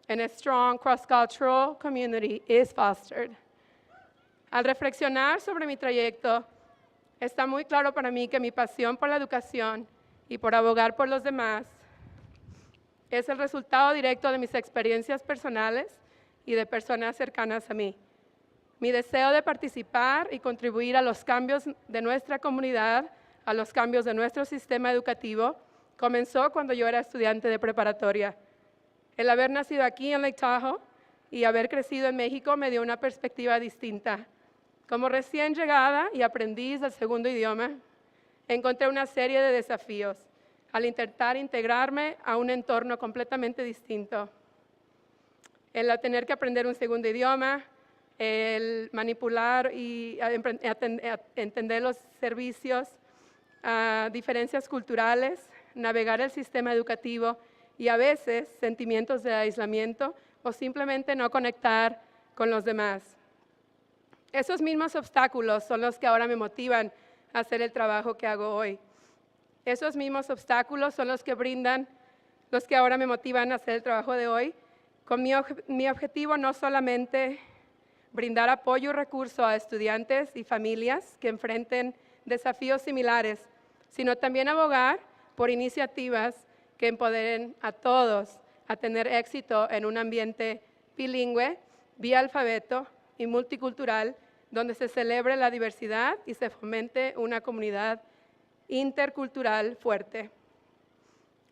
[SPEAKER 7] and a strong cross-cultural community is fostered. Al reflexionar sobre mi trayecto, está muy claro para mí que mi pasión por la educación y por abogar por los demás es el resultado directo de mis experiencias personales y de personas cercanas a mí. Mi deseo de participar y contribuir a los cambios de nuestra comunidad, a los cambios de nuestro sistema educativo, comenzó cuando yo era estudiante de preparatoria. El haber nacido aquí en Lake Tahoe y haber crecido en México me dio una perspectiva distinta. Como recién llegada y aprendiz del segundo idioma, encontré una serie de desafíos al intentar integrarme a un entorno completamente distinto. El tener que aprender un segundo idioma, el manipular y entender los servicios, diferencias culturales, navegar el sistema educativo y a veces sentimientos de aislamiento o simplemente no conectar con los demás. Esos mismos obstáculos son los que ahora me motivan a hacer el trabajo que hago hoy. Esos mismos obstáculos son los que ahora me motivan a hacer el trabajo de hoy, con mi objetivo no solamente brindar apoyo y recursos a estudiantes y familias que enfrenten desafíos similares, sino también abogar por iniciativas que empoderen a todos a tener éxito en un ambiente bilingüe vía alfabeto y multicultural, donde se celebre la diversidad y se fomente una comunidad intercultural fuerte.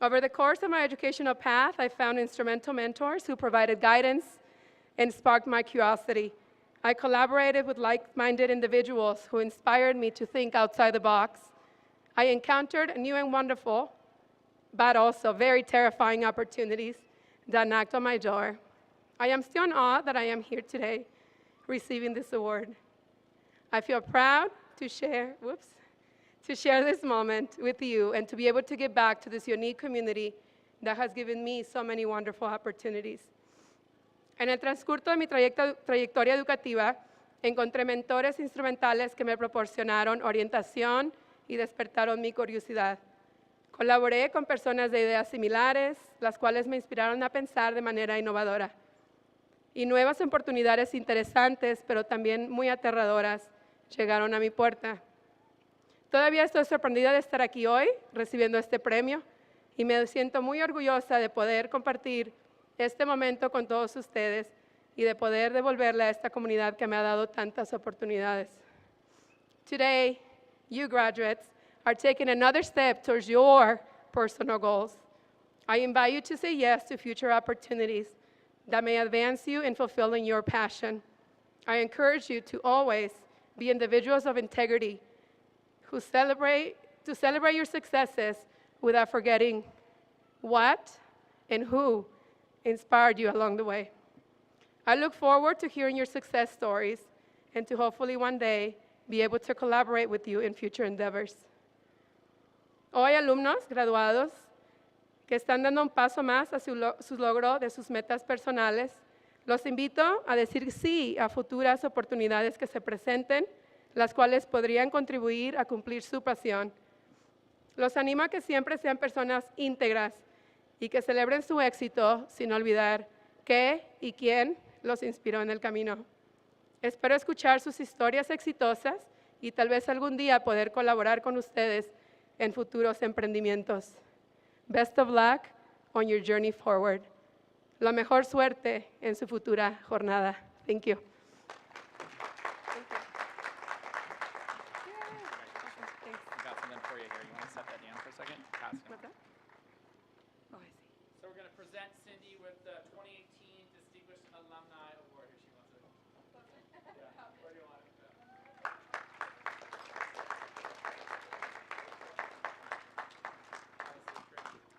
[SPEAKER 7] Over the course of my educational path, I found instrumental mentors who provided guidance and sparked my curiosity. I collaborated with like-minded individuals who inspired me to think outside the box. I encountered new and wonderful, but also very terrifying opportunities that knocked on my door. I am still in awe that I am here today receiving this award. I feel proud to share this moment with you and to be able to give back to this unique community that has given me so many wonderful opportunities. En el transcurso de mi trayectoria educativa, encontré mentores instrumentales que me proporcionaron orientación y despertaron mi curiosidad. Colaboré con personas de ideas similares, las cuales me inspiraron a pensar de manera innovadora. Y nuevas oportunidades interesantes, pero también muy aterradoras, llegaron a mi puerta. Todavía estoy sorprendida de estar aquí hoy recibiendo este premio y me siento muy orgullosa de poder compartir este momento con todos ustedes y de poder devolverle a esta comunidad que me ha dado tantas oportunidades. Today, you graduates are taking another step towards your personal goals. I invite you to say yes to future opportunities that may advance you in fulfilling your passion. I encourage you to always be individuals of integrity who celebrate your successes without forgetting what and who inspired you along the way. I look forward to hearing your success stories and to hopefully one day be able to collaborate with you in future endeavors. Hoy, alumnos graduados que están dando un paso más hacia su logro de sus metas personales, los invito a decir sí a futuras oportunidades que se presenten, las cuales podrían contribuir a cumplir su pasión. Los animo a que siempre sean personas íntegras y que celebren su éxito sin olvidar qué y quién los inspiró en el camino. Espero escuchar sus historias exitosas y tal vez algún día poder colaborar con ustedes en futuros emprendimientos. Best of luck on your journey forward. La mejor suerte en su futura jornada. Thank you.
[SPEAKER 1] I got something for you here. You want to set that down for a second? Pass it.
[SPEAKER 7] What's that? Oh, I see.
[SPEAKER 1] So we're going to present Cindy with the 2018 Distinguished Alumni Award. Here she wants it. Yeah. Where do you want it?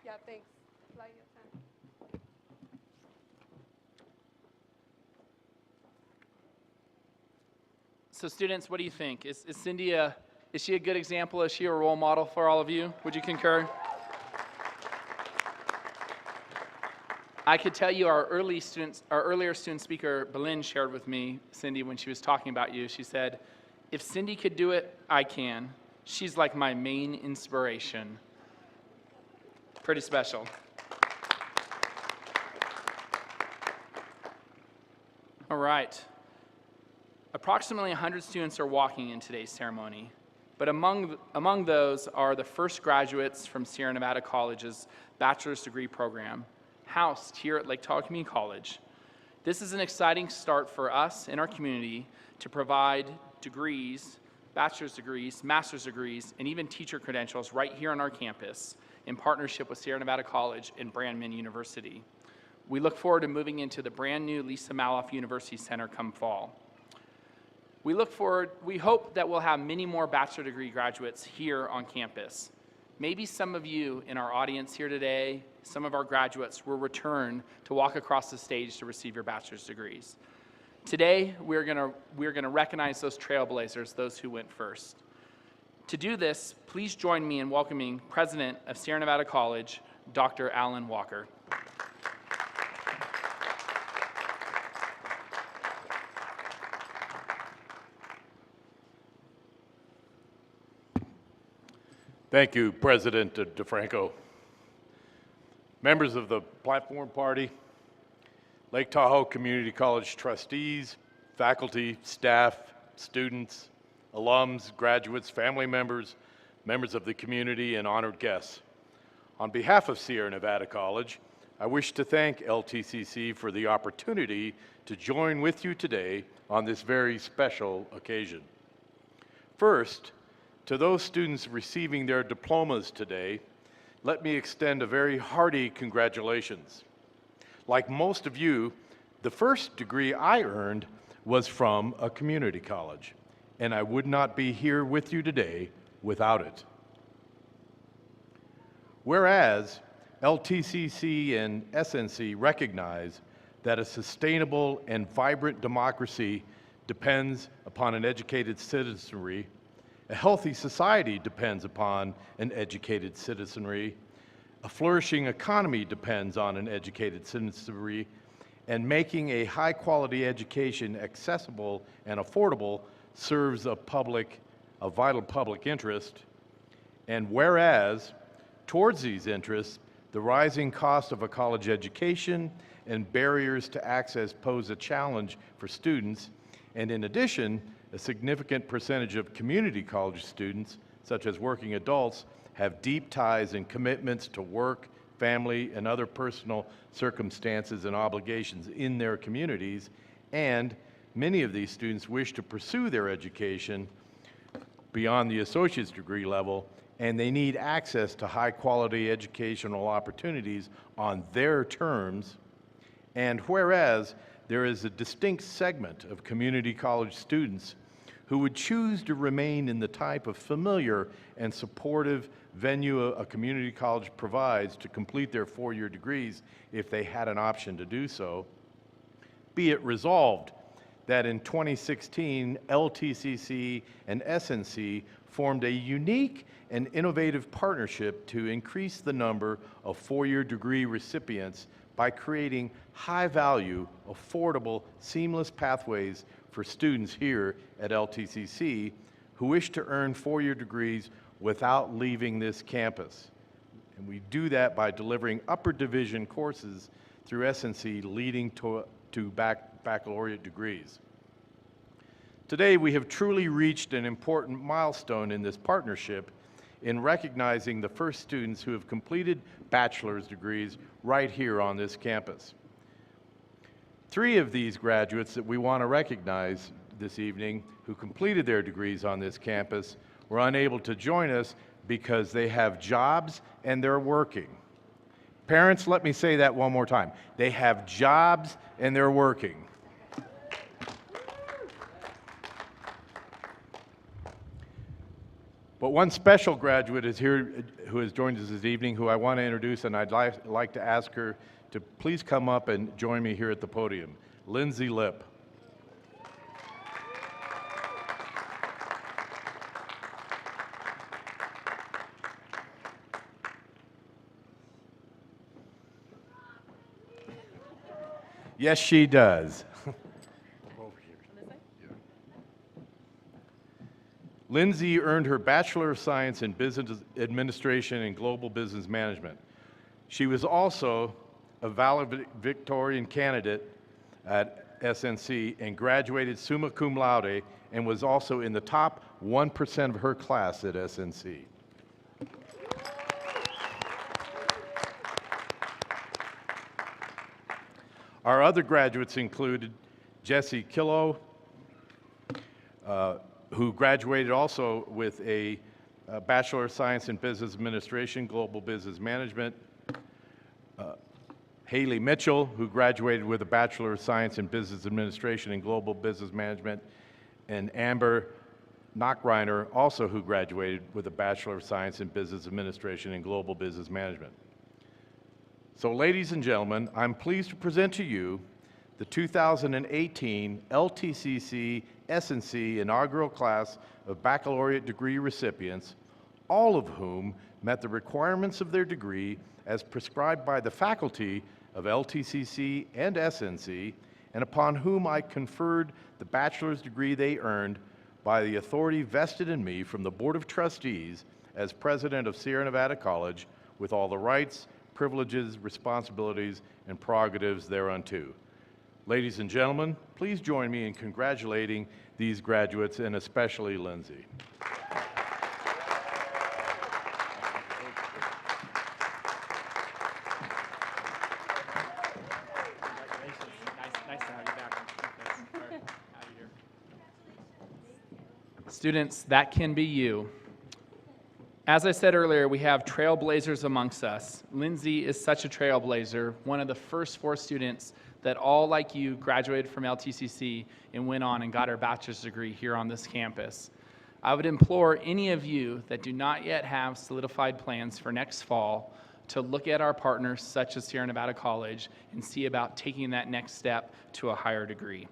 [SPEAKER 7] Yeah, thanks. Fly your time.
[SPEAKER 1] So students, what do you think? Is Cindy is she a good example? Is she a role model for all of you? Would you concur? I could tell you our earlier student speaker, Belin, shared with me, Cindy, when she was talking about you, she said, if Cindy could do it, I can. She's like my main inspiration. Pretty special. All right. Approximately 100 students are walking in today's ceremony, but among those are the first graduates from Sierra Nevada College's bachelor's degree program, housed here at Lake Tahoe Community College. This is an exciting start for us in our community to provide degrees, bachelor's degrees, master's degrees, and even teacher credentials right here on our campus in partnership with Sierra Nevada College and Brandman University. We look forward to moving into the brand new Lisa Maloff University Center come fall. We hope that we'll have many more bachelor degree graduates here on campus. Maybe some of you in our audience here today, some of our graduates will return to walk across the stage to receive your bachelor's degrees. Today, we're gonna recognize those trailblazers, those who went first. To do this, please join me in welcoming President of Sierra Nevada College, Dr. Alan Walker.
[SPEAKER 8] Thank you, President DeFranco. Members of the Platform Party, Lake Tahoe Community College trustees, faculty, staff, students, alums, graduates, family members, members of the community, and honored guests. On behalf of Sierra Nevada College, I wish to thank LTCC for the opportunity to join with you today on this very special occasion. First, to those students receiving their diplomas today, let me extend a very hearty congratulations. Like most of you, the first degree I earned was from a community college, and I would not be here with you today without it. Whereas LTCC and SNC recognize that a sustainable and vibrant democracy depends upon an educated citizenry, a healthy society depends upon an educated citizenry, a flourishing economy depends on an educated citizenry, and making a high-quality education accessible and affordable serves a vital public interest. And whereas, towards these interests, the rising cost of a college education and barriers to access pose a challenge for students, and in addition, a significant percentage of community college students, such as working adults, have deep ties and commitments to work, family, and other personal circumstances and obligations in their communities, and many of these students wish to pursue their education beyond the associate's degree level, and they need access to high-quality educational opportunities on their terms. And whereas there is a distinct segment of community college students who would choose to remain in the type of familiar and supportive venue a community college provides to complete their four-year degrees if they had an option to do so, be it resolved that in 2016, LTCC and SNC formed a unique and innovative partnership to increase the number of four-year degree recipients by creating high-value, affordable, seamless pathways for students here at LTCC who wish to earn four-year degrees without leaving this campus. And we do that by delivering upper division courses through SNC leading to baccalaureate degrees. Today, we have truly reached an important milestone in this partnership in recognizing the first students who have completed bachelor's degrees right here on this campus. 3 of these graduates that we want to recognize this evening who completed their degrees on this campus were unable to join us because they have jobs and they're working. Parents, let me say that one more time. They have jobs and they're working. But one special graduate is here who has joined us this evening who I want to introduce, and I'd like to ask her to please come up and join me here at the podium. Lindsay Lipp. Yes, she does. Lindsay earned her Bachelor of Science in Business Administration and Global Business Management. She was also a valedictorian candidate at SNC and graduated summa cum laude and was also in the top 1% of her class at SNC. Our other graduates included Jesse Killow, who graduated also with a Bachelor of Science in Business Administration, Global Business Management. Haley Mitchell, who graduated with a Bachelor of Science in Business Administration and Global Business Management. And Amber Knockreiner, also who graduated with a Bachelor of Science in Business Administration and Global Business Management. So ladies and gentlemen, I'm pleased to present to you the 2018 LTCC SNC inaugural class of baccalaureate degree recipients, all of whom met the requirements of their degree as prescribed by the faculty of LTCC and SNC, and upon whom I conferred the bachelor's degree they earned by the authority vested in me from the Board of Trustees as president of Sierra Nevada College, with all the rights, privileges, responsibilities, and prerogatives thereunto. Ladies and gentlemen, please join me in congratulating these graduates, and especially Lindsay.
[SPEAKER 1] Students, that can be you. As I said earlier, we have trailblazers amongst us. Lindsay is such a trailblazer, one of the first 4 students that all like you graduated from LTCC and went on and got her bachelor's degree here on this campus. I would implore any of you that do not yet have solidified plans for next fall to look at our partners such as Sierra Nevada College and see about taking that next step to a higher degree.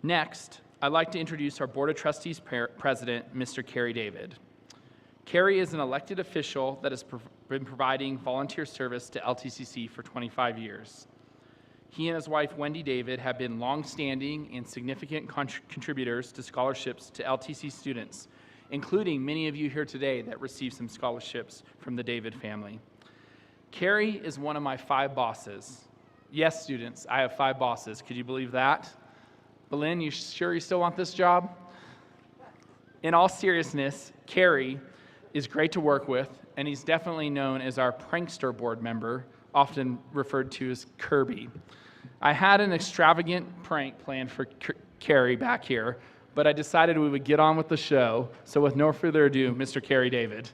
[SPEAKER 1] Next, I'd like to introduce our Board of Trustees President, Mr. Kerry David. Kerry is an elected official that has been providing volunteer service to LTCC for 25 years. He and his wife, Wendy David, have been long-standing and significant contributors to scholarships to LTC students, including many of you here today that received some scholarships from the David family. Kerry is one of my 5 bosses. Yes, students, I have 5 bosses. Could you believe that? Belen, you sure you still want this job? In all seriousness, Kerry is great to work with, and he's definitely known as our prankster board member, often referred to as Kirby. I had an extravagant prank planned for Kerry back here, but I decided we would get on with the show. So with no further ado, Mr. Kerry David.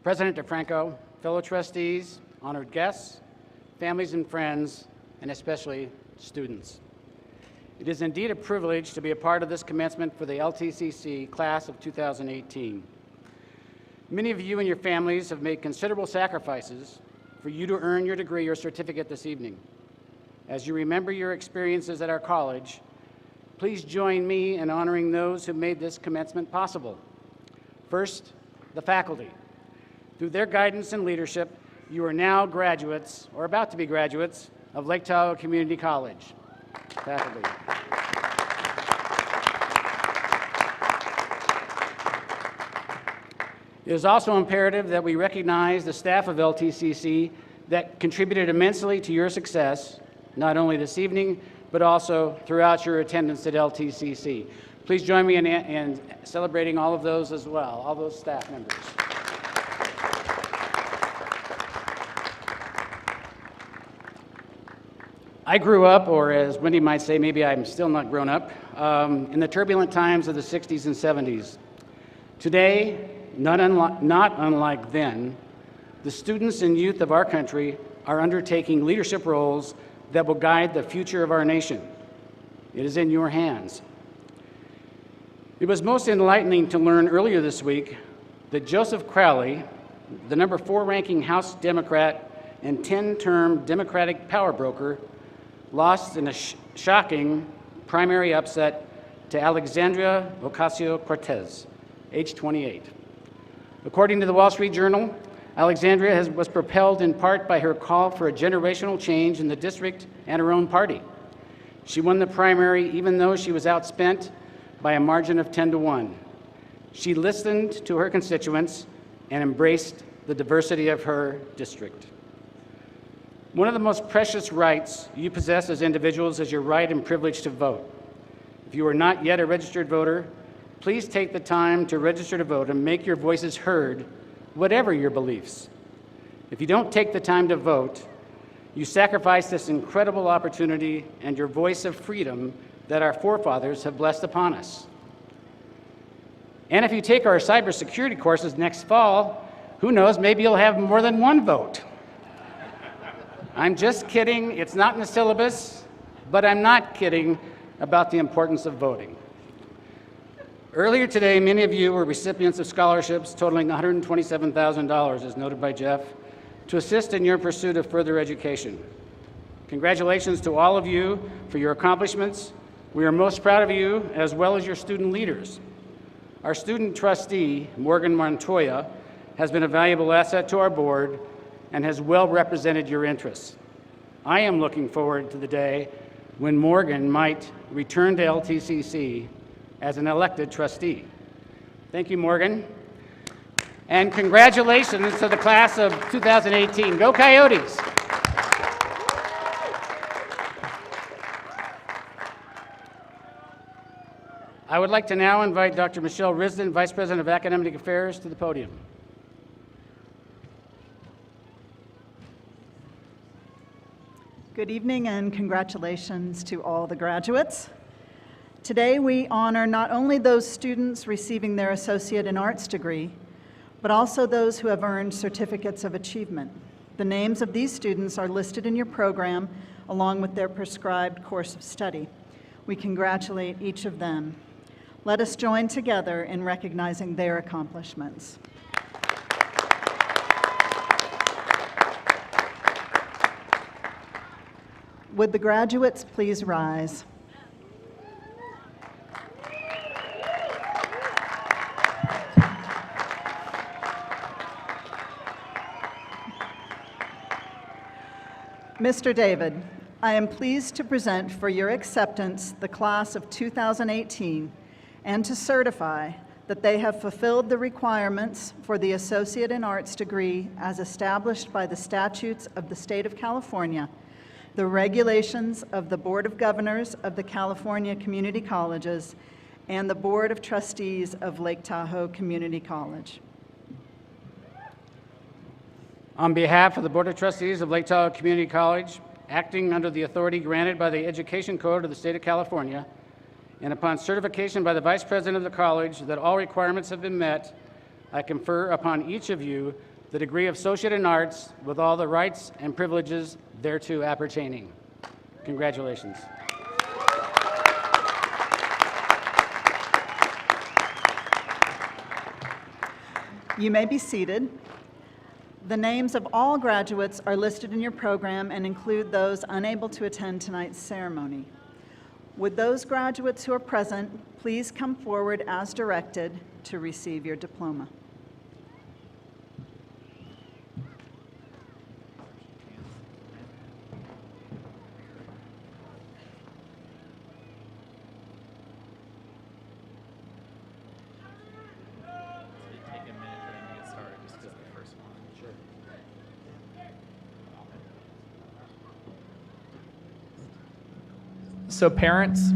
[SPEAKER 9] President DeFranco, fellow trustees, honored guests, families and friends, and especially students. It is indeed a privilege to be a part of this commencement for the LTCC class of 2018. Many of you and your families have made considerable sacrifices for you to earn your degree or certificate this evening. As you remember your experiences at our college, please join me in honoring those who made this commencement possible. First, the faculty. Through their guidance and leadership, you are now graduates, or about to be graduates, of Lake Tahoe Community College. Faculty. It is also imperative that we recognize the staff of LTCC that contributed immensely to your success, not only this evening, but also throughout your attendance at LTCC. Please join me in celebrating all of those as well, all those staff members. I grew up, or as Wendy might say, maybe I'm still not grown up, in the turbulent times of the 60s and 70s. Today, not unlike then, the students and youth of our country are undertaking leadership roles that will guide the future of our nation. It is in your hands. It was most enlightening to learn earlier this week that Joseph Crowley, the number 4 ranking House Democrat and 10-term Democratic power broker, lost in a shocking primary upset to Alexandria Ocasio-Cortez, age 28. According to the Wall Street Journal, Alexandria was propelled in part by her call for a generational change in the district and her own party. She won the primary even though she was outspent by a margin of 10-1. She listened to her constituents and embraced the diversity of her district. One of the most precious rights you possess as individuals is your right and privilege to vote. If you are not yet a registered voter, please take the time to register to vote and make your voices heard, whatever your beliefs. If you don't take the time to vote, you sacrifice this incredible opportunity and your voice of freedom that our forefathers have blessed upon us. And if you take our cybersecurity courses next fall, who knows, maybe you'll have more than one vote. I'm just kidding, it's not in the syllabus, but I'm not kidding about the importance of voting. Earlier today, many of you were recipients of scholarships totaling $127,000, as noted by Jeff, to assist in your pursuit of further education. Congratulations to all of you for your accomplishments. We are most proud of you, as well as your student leaders. Our student trustee, Morgan Montoya, has been a valuable asset to our board and has well represented your interests. I am looking forward to the day when Morgan might return to LTCC as an elected trustee. Thank you, Morgan. And congratulations to the class of 2018. Go Coyotes! I would like to now invite Dr. Michelle Risden, Vice President of Academic Affairs, to the podium.
[SPEAKER 10] Good evening and congratulations to all the graduates. Today we honor not only those students receiving their Associate in Arts degree, but also those who have earned certificates of achievement. The names of these students are listed in your program along with their prescribed course of study. We congratulate each of them. Let us join together in recognizing their accomplishments. Would the graduates please rise? Mr. David, I am pleased to present for your acceptance the class of 2018 and to certify that they have fulfilled the requirements for the Associate in Arts degree as established by the statutes of the State of California, the regulations of the Board of Governors of the California Community Colleges, and the Board of Trustees of Lake Tahoe Community College.
[SPEAKER 9] On behalf of the Board of Trustees of Lake Tahoe Community College, acting under the authority granted by the Education Code of the State of California, and upon certification by the Vice President of the College that all requirements have been met, I confer upon each of you the degree of Associate in Arts with all the rights and privileges thereto appertaining. Congratulations.
[SPEAKER 10] You may be seated. The names of all graduates are listed in your program and include those unable to attend tonight's ceremony. Would those graduates who are present please come forward as directed to receive your diploma?
[SPEAKER 1] So parents,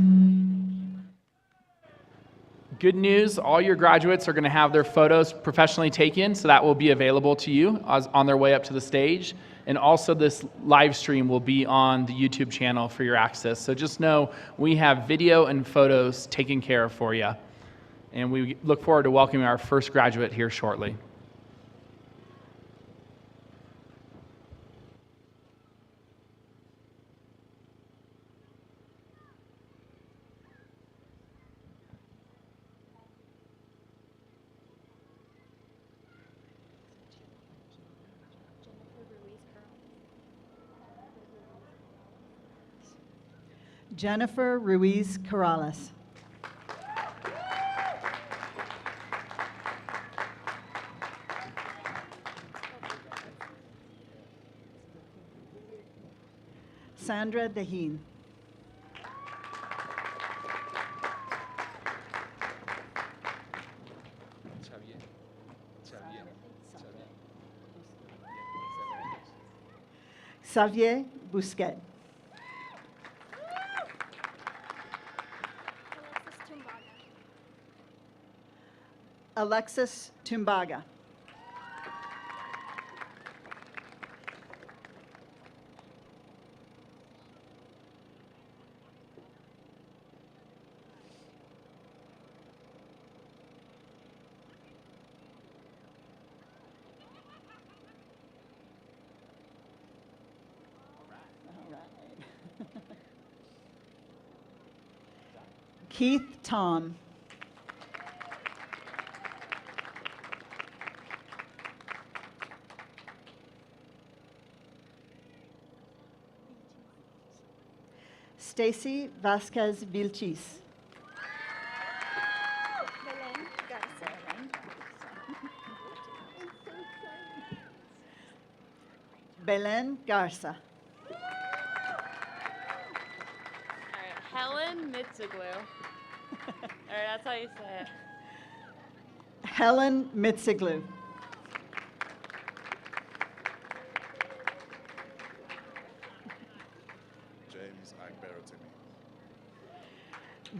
[SPEAKER 1] good news, all your graduates are going to have their photos professionally taken, so that will be available to you on their way up to the stage. And also this live stream will be on the YouTube channel for your access. So just know we have video and photos taken care of for you. And we look forward to welcoming our first graduate here shortly.
[SPEAKER 10] Jennifer Ruiz Corrales. Sandra Dehin. Xavier Busquet. Alexis Tumbaga. Keith Tom. Stacy Vasquez Vilchis. Belen Garza.
[SPEAKER 2] All right, Helen Mitziglu. All right, that's how you say it.
[SPEAKER 10] Helen Mitziglu.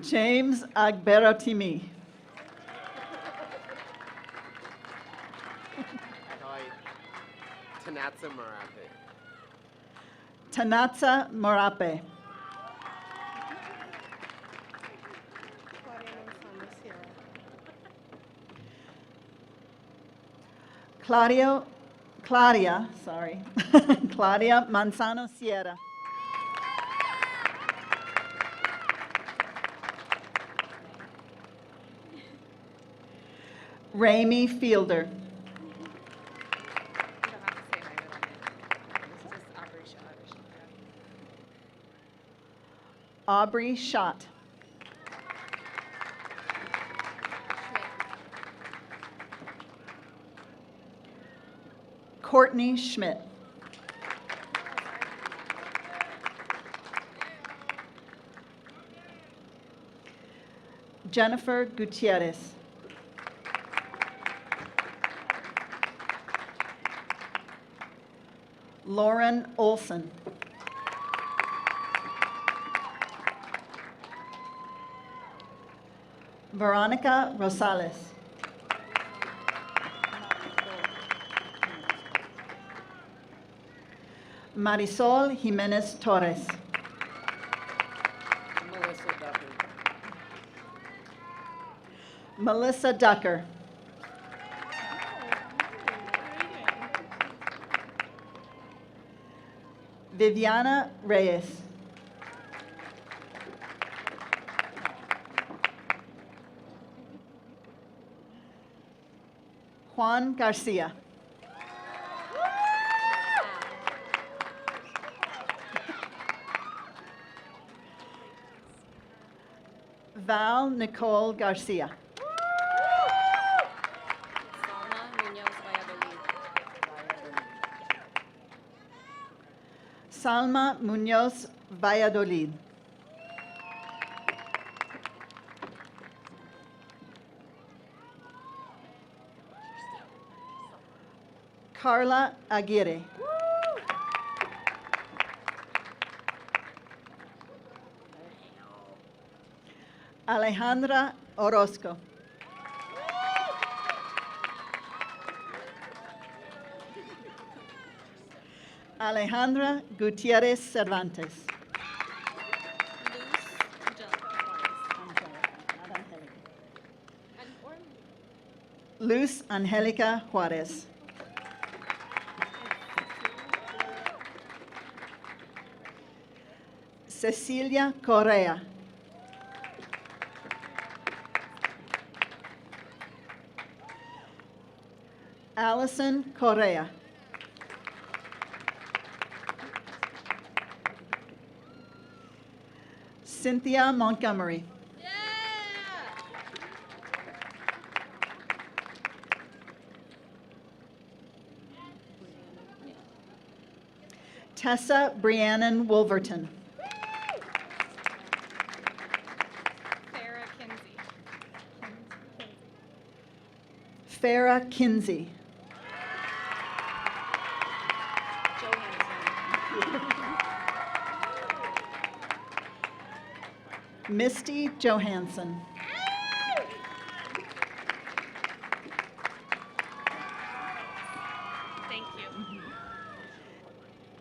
[SPEAKER 10] James Agberotimi.
[SPEAKER 11] Tanatsa Marathi.
[SPEAKER 10] Tanatsa Morape. Claudia, Claudia Manzano Sierra. Ramy Fielder. Aubrey Schott. Courtney Schmidt. Jennifer Gutierrez. Lauren Olson. Veronica Rosales. Marisol Jimenez Torres. Melissa Ducker. Viviana Reyes. Juan Garcia. Val Nicole Garcia. Salma Munoz Valladolid. Carla Aguirre. Alejandra Orozco. Alejandra Gutierrez Cervantes. Luz Angelica Juarez. Cecilia Correa. Allison Correa. Cynthia Montgomery. Tessa Briannan Wolverton. Farah Kinsey. Misty Johansson.
[SPEAKER 2] Thank you.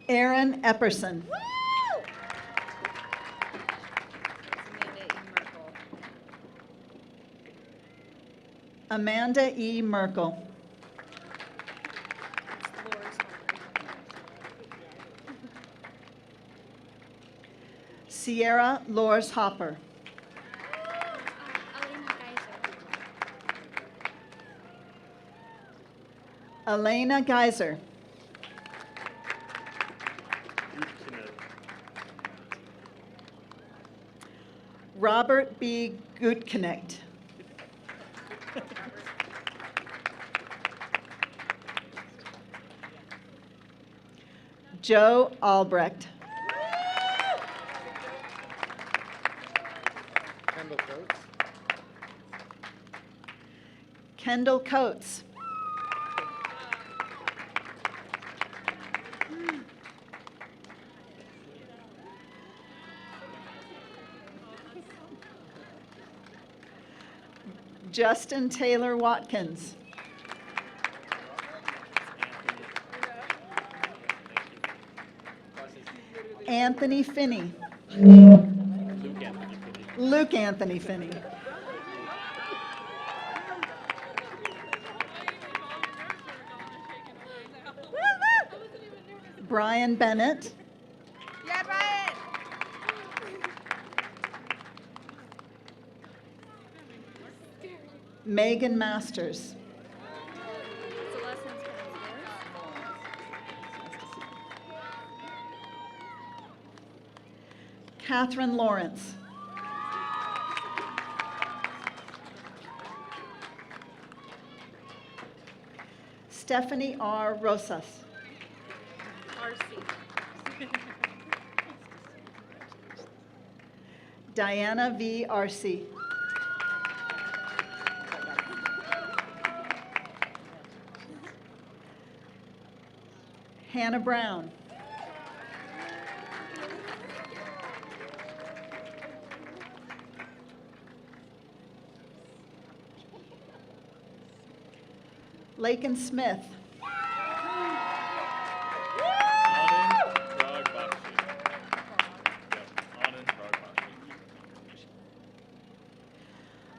[SPEAKER 10] Aaron Epperson. Amanda E. Merkel. Sierra Lors Hopper. Elena Geiser. Robert B. Gutknecht. Joe Albrecht. Kendall Coates. Justin Taylor Watkins. Anthony Finney. Luke Anthony Finney. Brian Bennett.
[SPEAKER 3] Yeah, Brian.
[SPEAKER 10] Megan Masters. Catherine Lawrence. Stephanie R. Rosas. Diana V. Arce. Hannah Brown. Lakin Smith.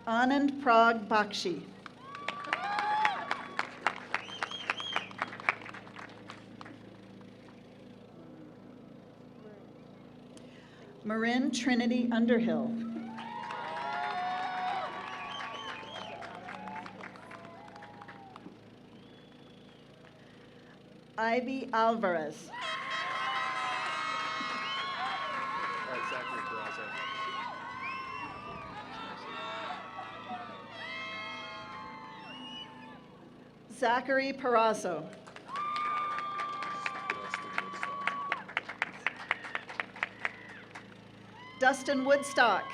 [SPEAKER 10] Anand Prag Bakshi. Marin Trinity Underhill. Ivy Alvarez. Zachary Perazzo. Dustin Woodstock.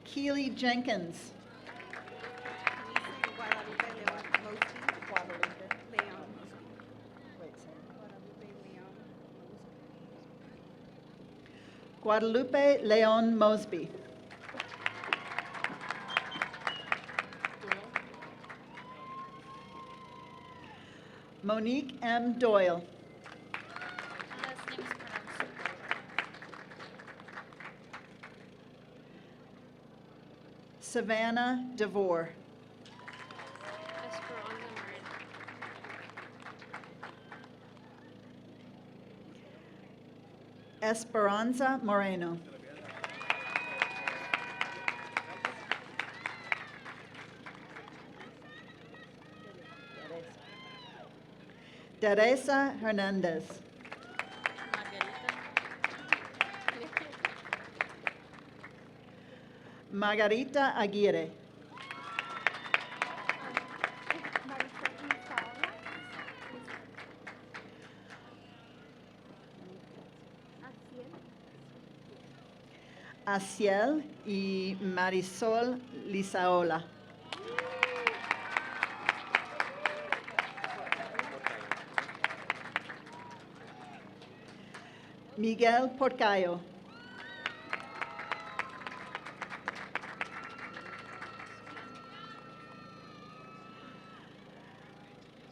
[SPEAKER 10] Keely Jenkins. Guadalupe Leon Mosby. Monique M. Doyle. Savannah DeVore. Esperanza Moreno. Teresa Hernandez. Margarita Aguirre. Aciel y Marisol Lizaola. Miguel Porcayo.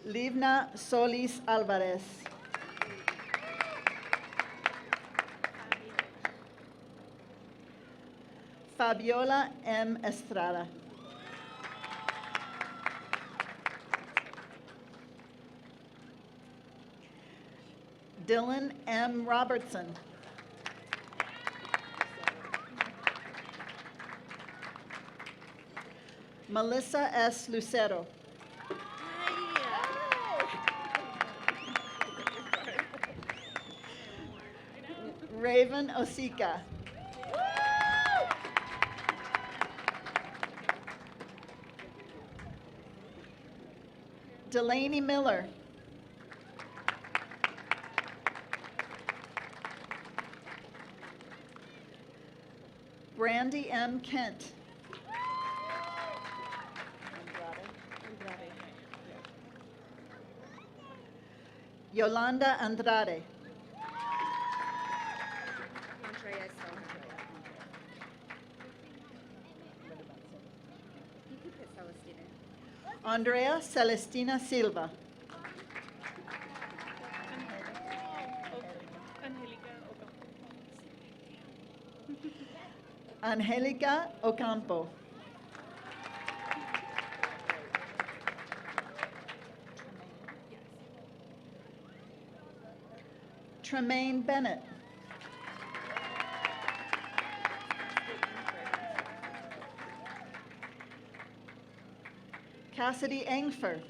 [SPEAKER 10] Livna Solis Alvarez. Fabiola M. Estrada. Dylan M. Robertson. Melissa S. Lucero. Raven Osika. Delaney Miller. Brandy M. Kent. Yolanda Andrade. Andrea Celestina Silva. Angelica Ocampo. Tremaine Bennett. Cassidy Engfer.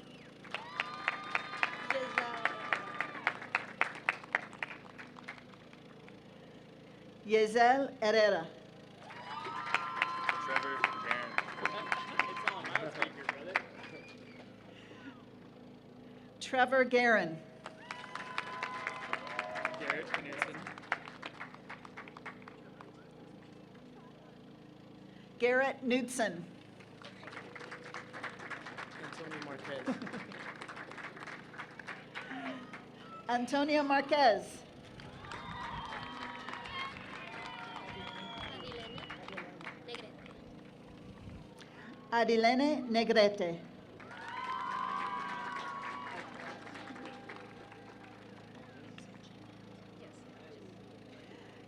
[SPEAKER 10] Yezel Herrera.
[SPEAKER 11] Trevor Barron.
[SPEAKER 10] Trevor Guerin.
[SPEAKER 1] Garrett Knudsen.
[SPEAKER 10] Garrett Knudsen.
[SPEAKER 1] Antonio Marquez.
[SPEAKER 10] Antonio Marquez. Adilene Negrete.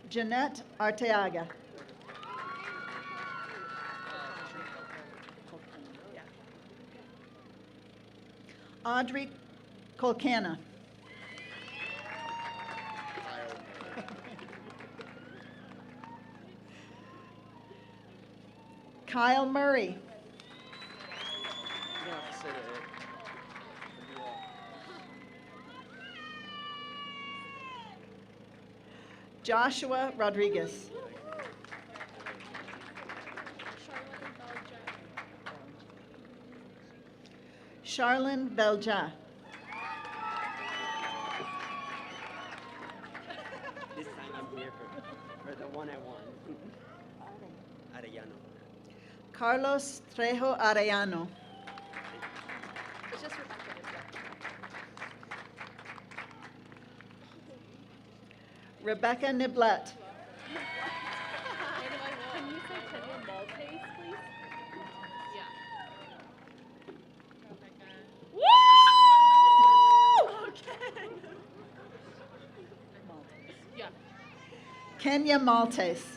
[SPEAKER 10] Jeanette Arteaga. Audrey Colcana. Kyle Murray.
[SPEAKER 11] You don't have to say that.
[SPEAKER 10] Joshua Rodriguez. Charlene Belja.
[SPEAKER 12] This time I'm here for the one I won. Arellano.
[SPEAKER 10] Carlos Trejo Arellano.
[SPEAKER 2] It's just Rebecca.
[SPEAKER 10] Rebecca Niblet.
[SPEAKER 2] Can you say Kenya Maltese, please? Yeah. Woo! Okay. Yeah.
[SPEAKER 10] Kenya Maltese.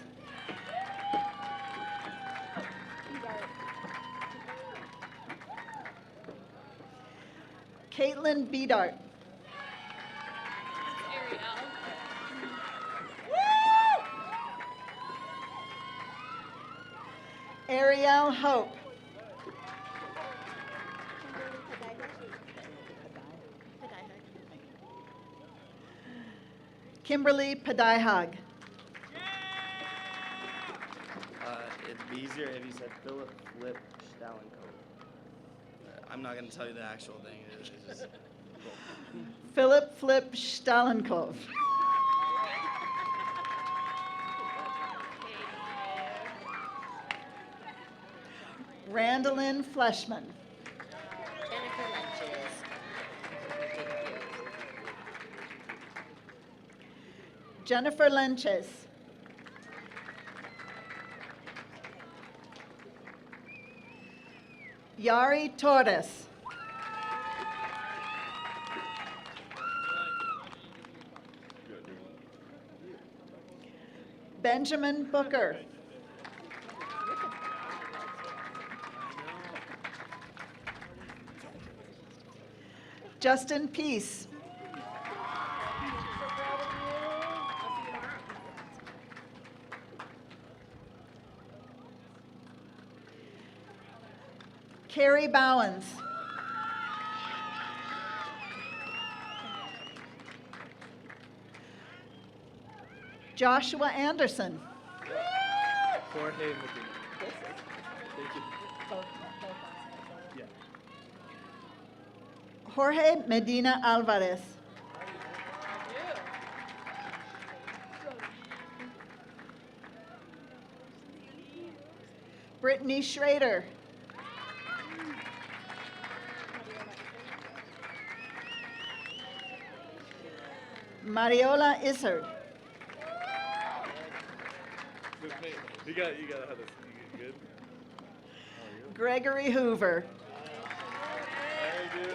[SPEAKER 10] Caitlin Bedart.
[SPEAKER 2] Ariel.
[SPEAKER 10] Ariel Hope. Kimberly Padaihag.
[SPEAKER 11] It'd be easier if you said Philip Flip Stallenko. I'm not going to tell you the actual thing. It's just
[SPEAKER 10] Philip Flip Stalenkov. Randolyn Fleshman.
[SPEAKER 2] Jennifer Lunches.
[SPEAKER 10] Jennifer Lenches. Yari Torres. Benjamin Booker. Justin Peace. Carrie Bowens. Joshua Anderson.
[SPEAKER 11] Jorge Medina. Thank you. Yeah.
[SPEAKER 10] Jorge Medina Alvarez. Brittany Schrader. Mariola Izzard.
[SPEAKER 11] You got to have this. You good?
[SPEAKER 10] Gregory Hoover.
[SPEAKER 11] Thank you.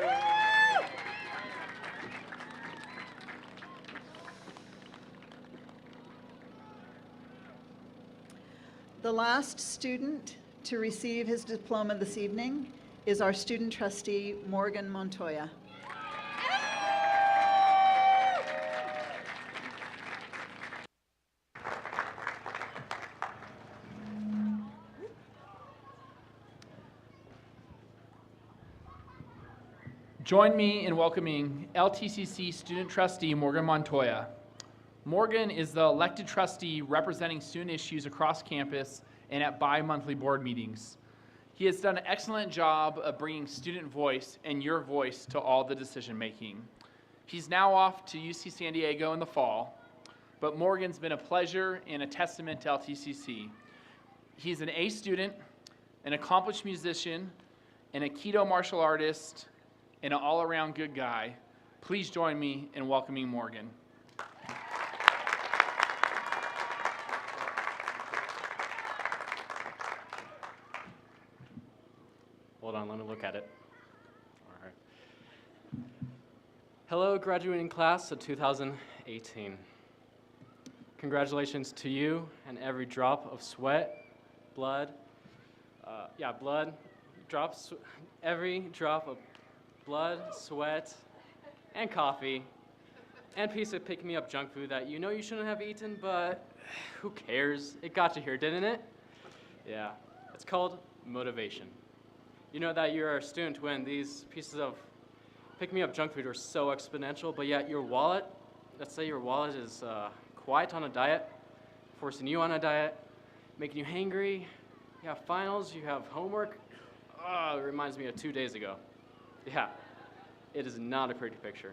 [SPEAKER 10] The last student to receive his diploma this evening is our student trustee, Morgan Montoya.
[SPEAKER 1] Join me in welcoming LTCC student trustee Morgan Montoya. Morgan is the elected trustee representing student issues across campus and at bi-monthly board meetings. He has done an excellent job of bringing student voice and your voice to all the decision making. He's now off to UC San Diego in the fall, but Morgan's been a pleasure and a testament to LTCC. He's an A student, an accomplished musician, and a Aikido martial artist, and an all-around good guy. Please join me in welcoming Morgan.
[SPEAKER 13] Hold on, let me look at it. All right. Hello, graduating class of 2018. Congratulations to you and every drop of sweat, blood, every drop of blood, sweat, and coffee, and piece of pick-me-up junk food that you know you shouldn't have eaten, but who cares? It got you here, didn't it? Yeah, it's called motivation. You know that you're a student when these pieces of pick-me-up junk food are so exponential, but yet your wallet, let's say your wallet is quiet on a diet, forcing you on a diet, making you hangry, you have finals, you have homework. Oh, it reminds me of 2 days ago. Yeah, it is not a pretty picture.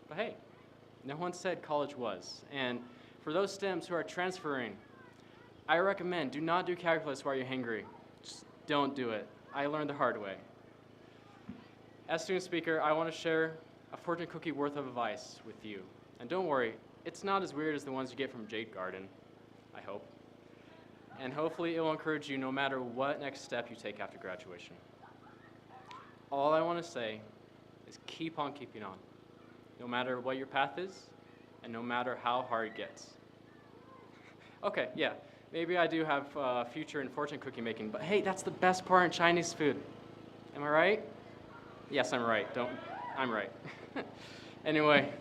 [SPEAKER 13] But hey, no one said college was. And for those STEMs who are transferring, I recommend do not do calculus while you're hangry. Just don't do it. I learned the hard way. As student speaker, I want to share a fortune cookie worth of advice with you. And don't worry, it's not as weird as the ones you get from Jade Garden, I hope. And hopefully it will encourage you no matter what next step you take after graduation. All I want to say is keep on keeping on, no matter what your path is, and no matter how hard it gets. Okay, yeah, maybe I do have a future in fortune cookie making, but hey, that's the best part in Chinese food. Am I right? Yes, I'm right. I'm right. Anyway,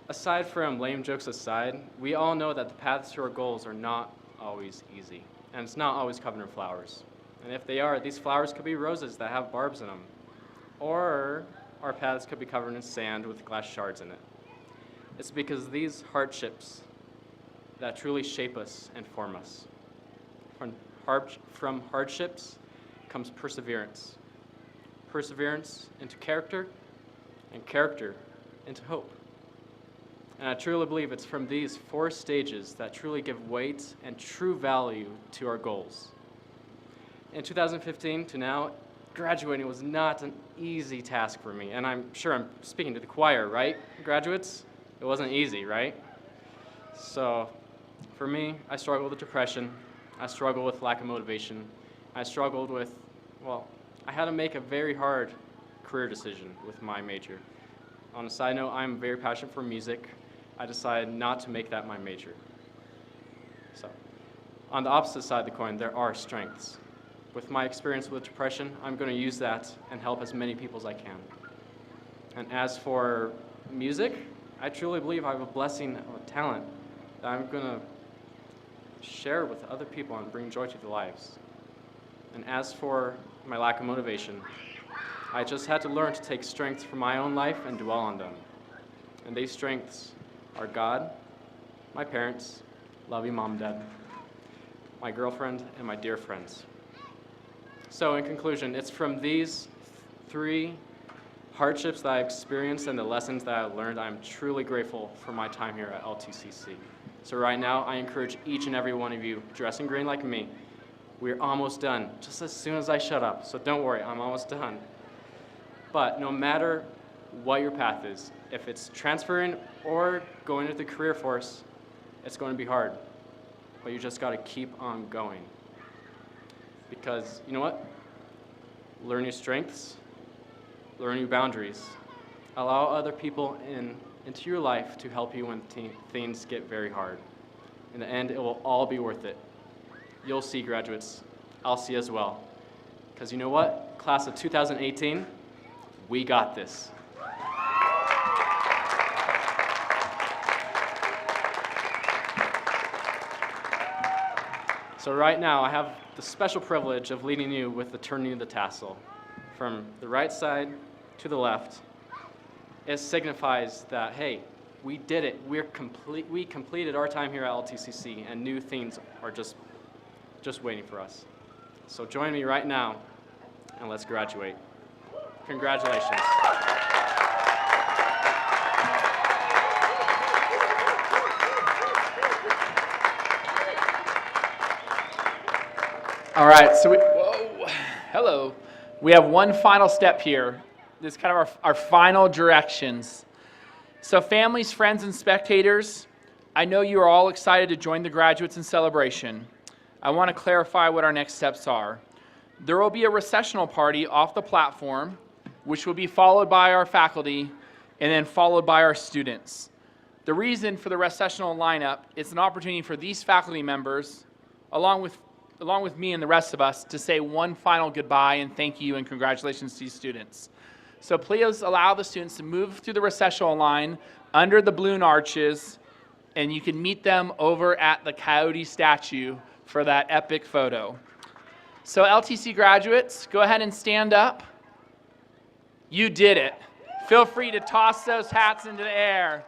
[SPEAKER 13] aside from lame jokes aside, we all know that the paths to our goals are not always easy, and it's not always covered in flowers. And if they are, these flowers could be roses that have barbs in them. Or our paths could be covered in sand with glass shards in it. It's because these hardships that truly shape us and form us. From hardships comes perseverance. Perseverance into character, and character into hope. And I truly believe it's from these 4 stages that truly give weight and true value to our goals. In 2015 to now, graduating was not an easy task for me, and I'm sure I'm speaking to the choir, right, graduates? It wasn't easy, right? So, for me, I struggled with depression, I struggled with lack of motivation, I struggled with, I had to make a very hard career decision with my major. On a side note, I'm very passionate for music. I decided not to make that my major. So, on the opposite side of the coin, there are strengths. With my experience with depression, I'm going to use that and help as many people as I can. And as for music, I truly believe I have a blessing of a talent that I'm going to share with other people and bring joy to their lives. And as for my lack of motivation, I just had to learn to take strengths from my own life and dwell on them. And these strengths are God, my parents, love you mom and dad, my girlfriend, and my dear friends. So in conclusion, it's from these 3 hardships that I experienced and the lessons that I learned, I'm truly grateful for my time here at LTCC. So right now, I encourage each and every one of you, dress in green like me, we're almost done, just as soon as I shut up. So don't worry, I'm almost done. But no matter what your path is, if it's transferring or going into the career force, it's going to be hard. But you just got to keep on going. Because, you know what? Learn your strengths, learn your boundaries, allow other people into your life to help you when things get very hard. In the end, it will all be worth it. you'll see, graduates. I'll see as well. Because you know what? Class of 2018, we got this. So right now, I have the special privilege of leading you with the turning of the tassel. From the right side to the left, it signifies that, hey, we did it. We completed our time here at LTCC, and new things are just waiting for us. So join me right now, and let's graduate. Congratulations.
[SPEAKER 1] All right, so hello. We have one final step here. This is kind of our final directions. So families, friends, and spectators, I know you are all excited to join the graduates in celebration. I want to clarify what our next steps are. There will be a recessional party off the platform, which will be followed by our faculty, and then followed by our students. The reason for the recessional lineup is an opportunity for these faculty members, along with me and the rest of us, to say one final goodbye and thank you and congratulations to these students. So please allow the students to move through the recessional line under the balloon arches, and you can meet them over at the Coyote statue for that epic photo. So LTC graduates, go ahead and stand up. You did it. Feel free to toss those hats into the air.